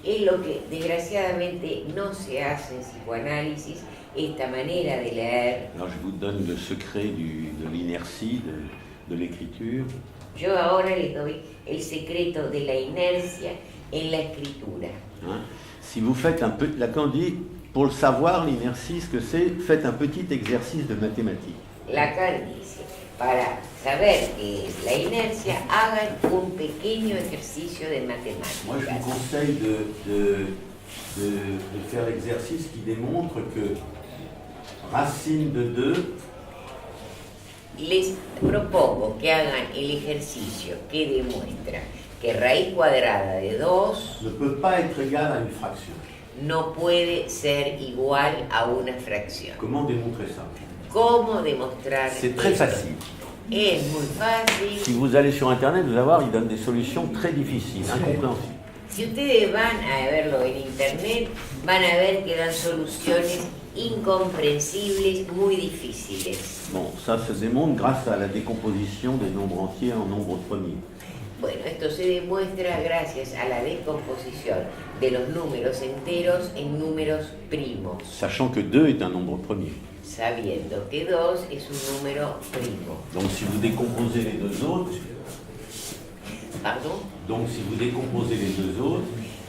es lo que desgraciadamente no se hace en psicoanálisis, esta manera de leer. Alors, je vous donne le secret de l'inertie de l'écriture. Yo ahora les doy el secreto de la inercia en la escritura. Hein. Si vous faites un peu, Lacan dit, pour le savoir, l'inertie, ce que c'est, faites un petit exercice de mathématiques. Lacan dice, para saber qué es la inercia, hagan un pequeño ejercicio de matemáticas. Moi, je vous conseille de faire l'exercice qui démontre que racine de 2 Les propongo que hagan el ejercicio que demuestra que raíz cuadrada de 2 ne peut pas être égale à une fraction. no puede ser igual a una fracción. Comment démontrer ça? ¿Cómo demostrar C'est très esto? facile. Es muy fácil. Si vous allez sur Internet, vous allez voir, ils donnent des solutions très difficiles, incompréhensibles. Si ustedes van a verlo en internet, van a ver que dan soluciones incomprensibles, muy difíciles. Bon, ça se démontre grâce à la décomposition des nombres entiers en nombres premiers. Bueno, esto se demuestra gracias a la descomposición de los números enteros en números primos, Sachant que 2 est un nombre premier. sabiendo que 2 es un número primo. Donc si vous décomposez les deux autres, ¿Pardon?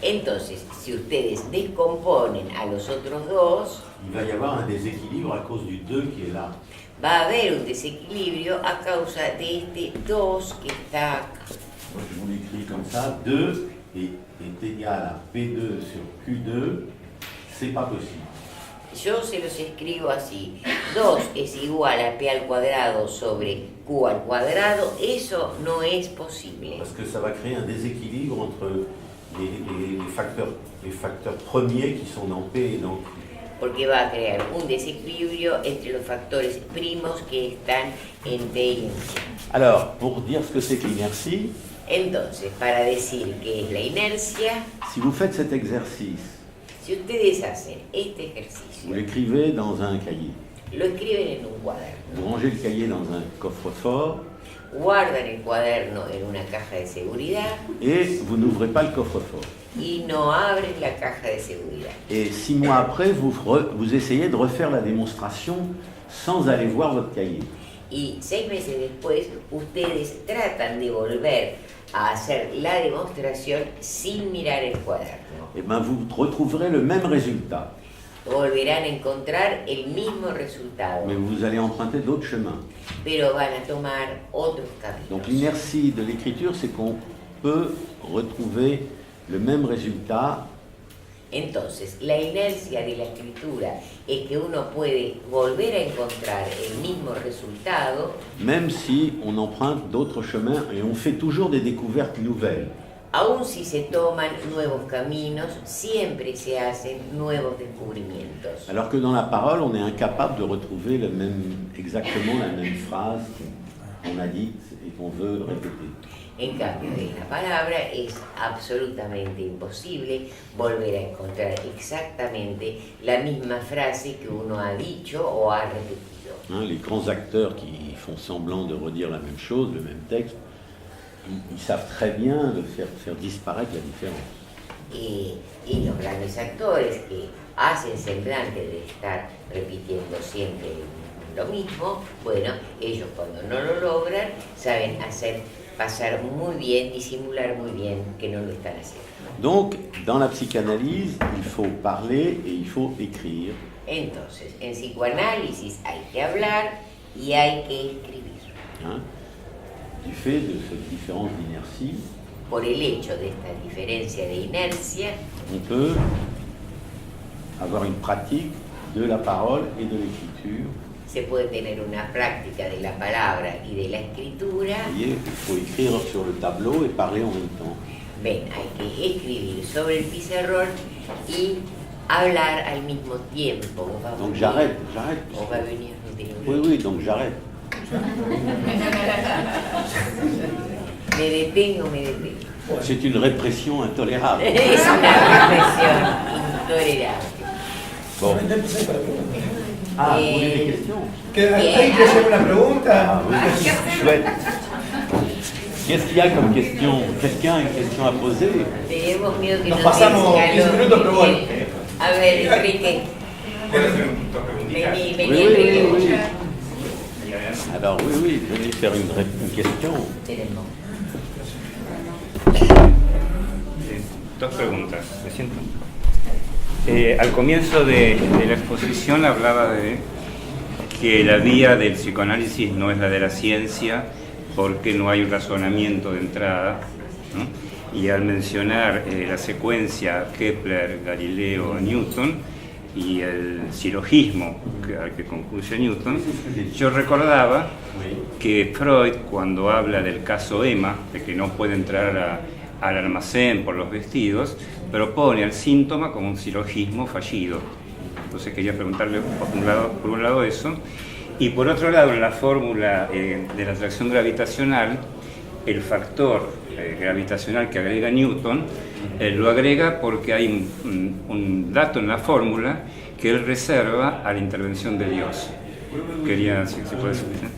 Entonces, si ustedes descomponen a los otros dos, il va y avoir un déséquilibre à cause du 2 qui est là. va a haber un desequilibrio a causa de este 2 que está acá. Moi, je vous l'écris comme ça, 2 est égal à P2 sur Q2, c'est pas possible. Yo se los escribo así, 2 es igual a P al cuadrado sobre Q al cuadrado, eso no es posible. Parce que ça va créer un déséquilibre entre les facteurs premiers qui sont dans P et dans Q. Porque va a crear un desequilibrio entre los factores primos que están en P y en Q. Alors, pour dire ce que c'est que l'inertie, Entonces, para decir qué es la inercia, si vous faites cet exercice, si ustedes hacen este vous ejercicio, l'écrivez dans un cahier, lo escriben en un cuaderno, vous rangez le cahier dans un coffre-fort guardan el cuaderno en una caja de seguridad et vous n'ouvrez pas le coffre-fort. y no abren la caja de seguridad. Et 6 mois après, vous essayez de refaire la démonstration sans aller voir votre cahier. Y 6 meses después, ustedes tratan de volver a hacer la demostración sin mirar el cuaderno. Et bien, vous retrouverez le même résultat, Volverán a encontrar el mismo resultado, mais vous allez emprunter d'autres chemins. pero van a tomar otros Donc caminos. l'inertie de l'écriture, c'est qu'on peut retrouver le même résultat Entonces, la inercia de la escritura es que uno puede volver a encontrar el mismo resultado, même si on emprunte d'autres chemins et on fait toujours des découvertes nouvelles. aun si se toman nuevos caminos, siempre se hacen nuevos descubrimientos. Alors que dans la parole, on est incapable de retrouver exactement la même phrase qu'on a dite et qu'on veut répéter. En cambio, en la palabra es absolutamente imposible volver a encontrar exactamente la misma frase que uno ha dicho o ha repetido. Hein, les grands acteurs qui font semblant de redire la même chose, le même texte, ils savent très bien de faire disparaître la différence. Y los grandes actores que hacen semblante de estar repitiendo siempre lo mismo, bueno, ellos cuando no lo logran saben hacer pasar muy bien, disimular muy bien que no lo están haciendo. Donc, dans la psychanalyse, il faut parler et il faut écrire. Entonces, en psicoanálisis hay que hablar y hay que escribir. Hein, du fait de cette différence d'inertie, Por el hecho de esta diferencia de inercia, on peut avoir une pratique de la parole et de l'écriture. se puede tener una práctica de la palabra y de la escritura. Vous voyez, il faut écrire sur le tableau et parler en même temps. Ven, hay que escribir sobre el pizarrón y hablar al mismo tiempo. ¿Vos vas a Donc venir? j'arrête. ¿Vos vas a venir? No tengo Oui, idea. oui, donc j'arrête. ¿Me detengo o me detengo? C'est une répression intolérable. Es una represión intolerable. Bon. Solamente empecé para preguntar. Ah, vous voulez des questions? ¿Hay que hacer una Ah pregunta? oui, chouette. Qu'est-ce qu'il y a comme question? Quelqu'un a une question à poser? Tenemos miedo que Nos nos pasamos den 15 minutos, pero bueno. A ver, Enrique. Vení, vení, Oui, Enrique. oui, oui. Alors oui, venez faire une question. Tenemos. Dos preguntas, me siento. Al comienzo de la exposición hablaba de que la vía del psicoanálisis no es la de la ciencia porque no hay un razonamiento de entrada, ¿no? Y al mencionar la secuencia Kepler, Galileo, Newton y el silogismo al que concluye Newton, yo recordaba que Freud, cuando habla del caso Emma, de que no puede entrar al almacén por los vestidos, propone al síntoma como un silogismo fallido. Entonces quería preguntarle por un lado eso, y por otro lado en la fórmula de la atracción gravitacional, el factor gravitacional que agrega Newton, lo agrega porque hay un dato en la fórmula que él reserva a la intervención de Dios. Quería, si puede explicar.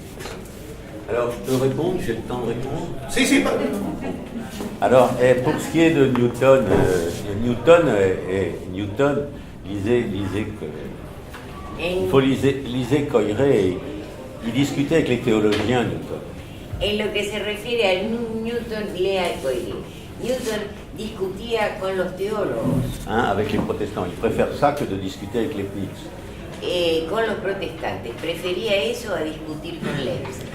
Alors, je peux répondre? J'ai le temps de répondre? Sí, sí, Alors, pour ce qui est de Newton, Newton lisait il faut lisait Coiré, et il discutait avec les théologiens, Newton. En lo que se refiere a Newton, lea el Coelho. Newton discutía con los teólogos, Hein, avec les protestants. Il préfère ça que de discuter avec Leibniz. con los protestantes. Prefería eso a discutir con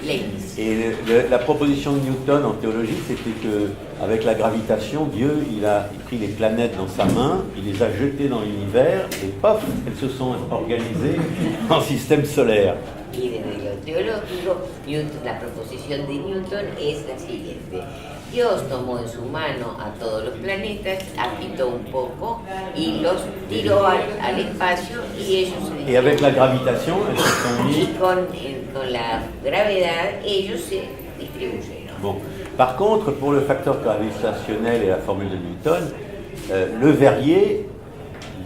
Leibniz. Et la proposition de Newton en théologie, c'était que avec la gravitation, Dieu, il a pris les planètes dans sa main, il les a jetées dans l'univers, et paf, elles se sont organisées en système solaire. Y desde lo teológico, la proposición de Newton es la siguiente. Dios tomó en su mano a todos los planetas, agitó un poco y los tiró al espacio y ellos se Et avec la gravitation, elles se sont y mises. con la gravedad ellos se distribuyeron. Bon. Par contre, pour le facteur gravitationnel et la formule de Newton, Le Verrier,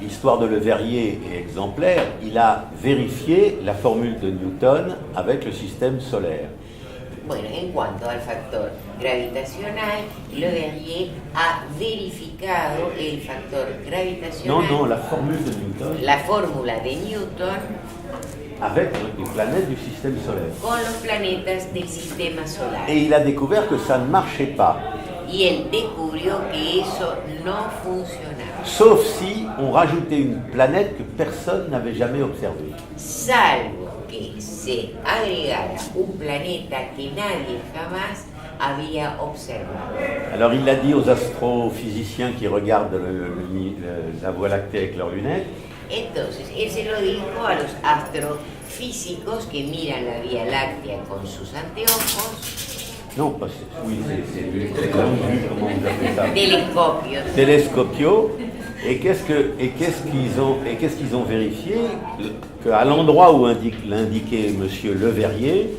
l'histoire de Le Verrier est exemplaire, il a vérifié la formule de Newton avec le système solaire. Bueno, en cuanto al factor gravitacional, Le Verrier ha verificado el factor gravitacional. Non, la formule de Newton La fórmula de Newton avec les planètes du système solaire. con los planetas del sistema solar. Et il a découvert que ça ne marchait pas, Y él descubrió que eso no funcionaba, sauf si on rajoutait une planète que personne n'avait jamais observée. salvo que se agregara un planeta que nadie jamás había observado. Alors il l'a dit aux astrophysiciens qui regardent la Voie lactée avec leurs lunettes. Entonces, él se lo dijo a los astrofísicos que miran la Vía Láctea con sus anteojos, Non, pas oui, c'est comment vous appelez ça? telescopios. Télescopio. Et qu'est-ce qu'ils ont vérifié? Qu'à l'endroit où l'indiquait Monsieur Le Verrier,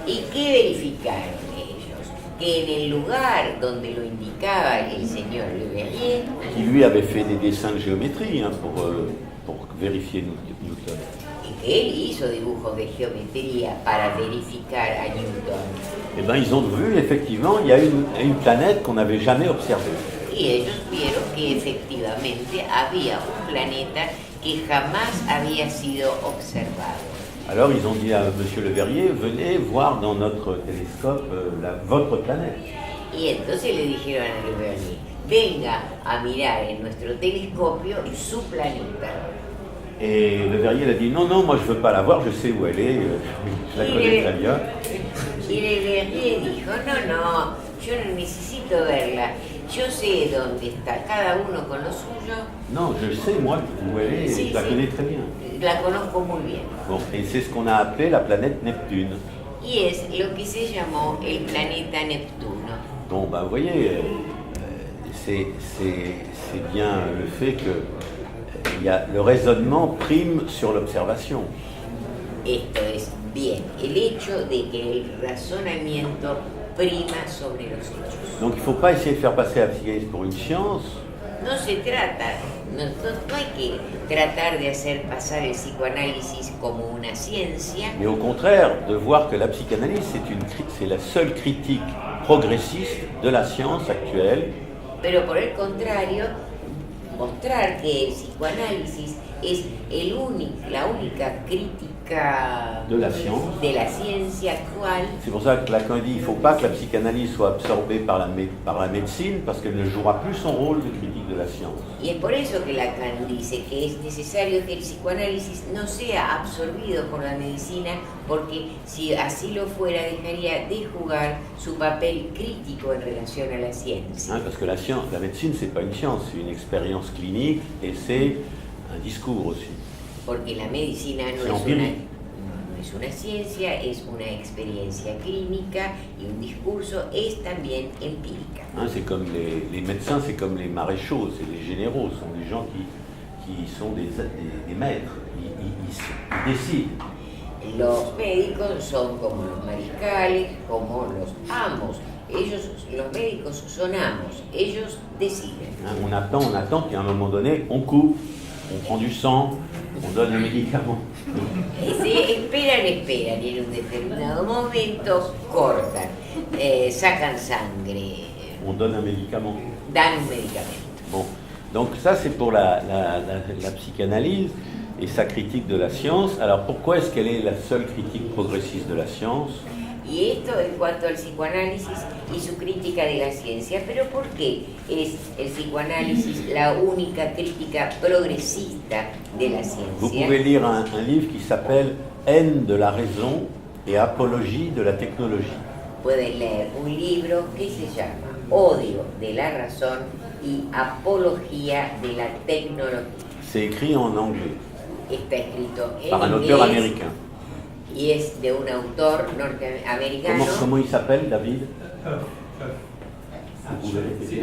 ¿Y qué verificaron ellos? Que en el lugar donde lo indicaba el señor Le Verrier, qui lui avait fait des dessins de géométrie pour vérifier Newton. y que él hizo dibujos de geometría para verificar a Newton, Eh bien, ils ont vu, effectivement, il y a une planète qu'on n'avait jamais observée. y ellos vieron que efectivamente había un planeta que jamás había sido observado. Alors ils ont dit à Monsieur Le Verrier, venez voir dans notre télescope votre planète. Y entonces le dijeron a Le Verrier, venga a mirar en nuestro telescopio su planeta. Et Le Verrier a dit, non, non, moi je veux pas la voir, je sais où elle est, je la connais très bien. Y Le Verrier dijo, no, no, yo no necesito verla, yo sé dónde está, cada uno con lo suyo. Non, je sais moi où elle est, Sí, je la sí. connais très bien. La conozco muy bien. Bon, et c'est ce qu'on a appelé la planète Neptune. Y es lo que se llamó el planeta Neptuno. Bon, ben, vous voyez, c'est bien le fait que le raisonnement prime sur l'observation. Esto es bien, el hecho de que el razonamiento prima sobre los hechos. Donc il ne faut pas essayer de faire passer la psychanalyse pour une science, No se trata, no hay que tratar de hacer pasar el psicoanálisis como una ciencia, mais au contraire de voir que la psychanalyse c'est la seule critique progressiste de la science actuelle. pero por el contrario, mostrar que el psicoanálisis es la única crítica De la science. de la ciencia actual. C'est pour ça que Lacan dit qu'il ne faut pas que la psychanalyse soit absorbée par la médecine parce qu'elle ne jouera plus son rôle de critique de la science. Y es por eso que Lacan dice que es necesario que el psicoanálisis no sea absorbido por la medicina, porque si así lo fuera dejaría de jugar su papel crítico en relación a la ciencia. Parce que la médecine, c'est pas une science, c'est une expérience clinique et c'est un discours aussi. Porque la medicina C'est empirique. no es una ciencia, es una experiencia clínica y un discurso es también empírica. C'est comme les médecins, c'est comme les maréchaux, c'est les généraux, ce sont des gens qui sont des maîtres, ils décident. Los médicos son como los mariscales, como los amos. Los médicos son amos, ellos deciden. On attend, puis à un moment donné, on coupe, on prend du sang, on donne un médicament. Esperan y en un determinado momento cortan, sacan sangre, On donne un médicament. dan un medicamento. Bon, donc ça c'est pour la psychanalyse et sa critique de la science. Alors pourquoi est-ce qu'elle est la seule critique progressiste de la science? Y esto en cuanto al psicoanálisis y su crítica de la ciencia, pero ¿por qué es el psicoanálisis la única crítica progresista de la Vous ciencia? pouvez lire un livre qui s'appelle Haine de la raison et apologie de la technologie. Pueden leer un libro que se llama Odio de la razón y apología de la tecnología. C'est écrit en anglais Está escrito en par un auteur inglés américain. y es de un autor norteamericano. Comment il s'appelle, David? Vous pouvez répéter.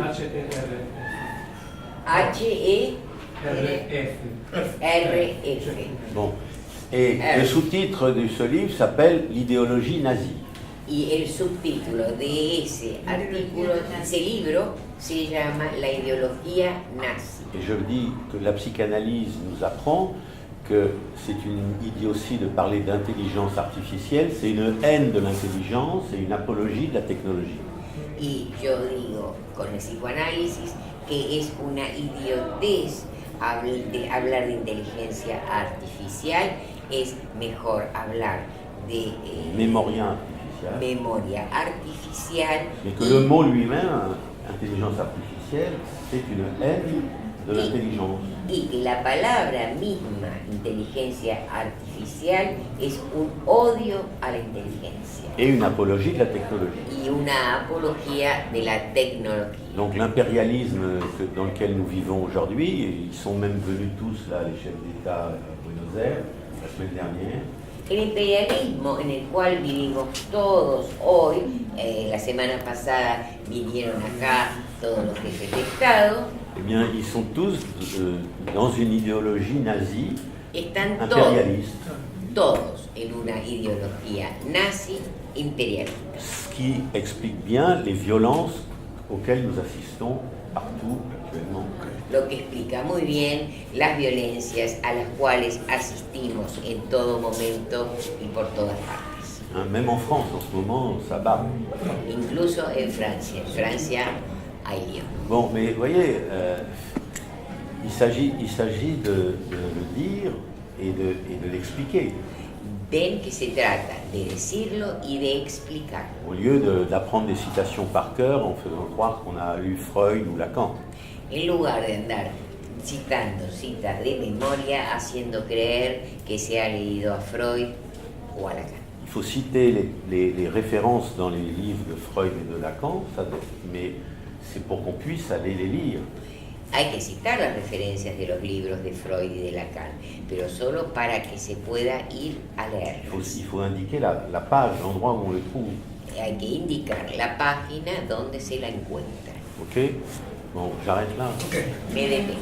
H-E-R-F. Bon. Et le sous-titre de ce livre s'appelle L'idéologie nazie. Y el subtítulo de ese artículo, ese libro, se llama La ideología nazi. Et je dis que la psychanalyse nous apprend que c'est une idiotie de parler d'intelligence artificielle, c'est une haine de l'intelligence et une apologie de la technologie. Y yo digo con el psicoanálisis que es una idiotez hablar de inteligencia artificial, es mejor hablar de Mémoria artificielle. memoria artificial. Mais que le mot lui-même, intelligence artificielle, c'est une haine de l'intelligence. Y que la palabra misma, inteligencia artificial, es un odio a la inteligencia Et une apologie de la technologie. y una apología de la tecnología. Donc l'impérialisme dans lequel nous vivons aujourd'hui, ils sont même venus tous là, les chefs d'État à Buenos Aires, la semaine dernière. El imperialismo en el cual vivimos todos hoy, la semana pasada vinieron acá todos los jefes de Estado, Eh bien, ils sont tous dans une idéologie nazie, están impérialiste, todos en una ideología nazi imperialista, ce qui explique bien les violences auxquelles nous assistons partout actuellement. lo que explica muy bien las violencias a las cuales asistimos en todo momento y por todas partes. Même en France, en ce moment, ça bat. Incluso en Francia. En Francia hay lío. Bon, mais vous voyez, il s'agit de le dire et de l'expliquer. ven que se trata de decirlo y de explicarlo. Au lieu d'apprendre des citations par cœur en faisant croire qu'on a lu Freud ou Lacan. En lugar de andar citando citas de memoria, haciendo creer que se ha leído a Freud o a Lacan. Il faut citer les références dans les livres de Freud et de Lacan, mais c'est pour qu'on puisse aller les lire. Hay que citar las referencias de los libros de Freud y de Lacan, pero solo para que se pueda ir a leerlos. Il faut indiquer la page, l'endroit où on le trouve. Hay que indicar la página donde se la encuentra. Ok? Bon, j'arrête là. Ok. Me detengo.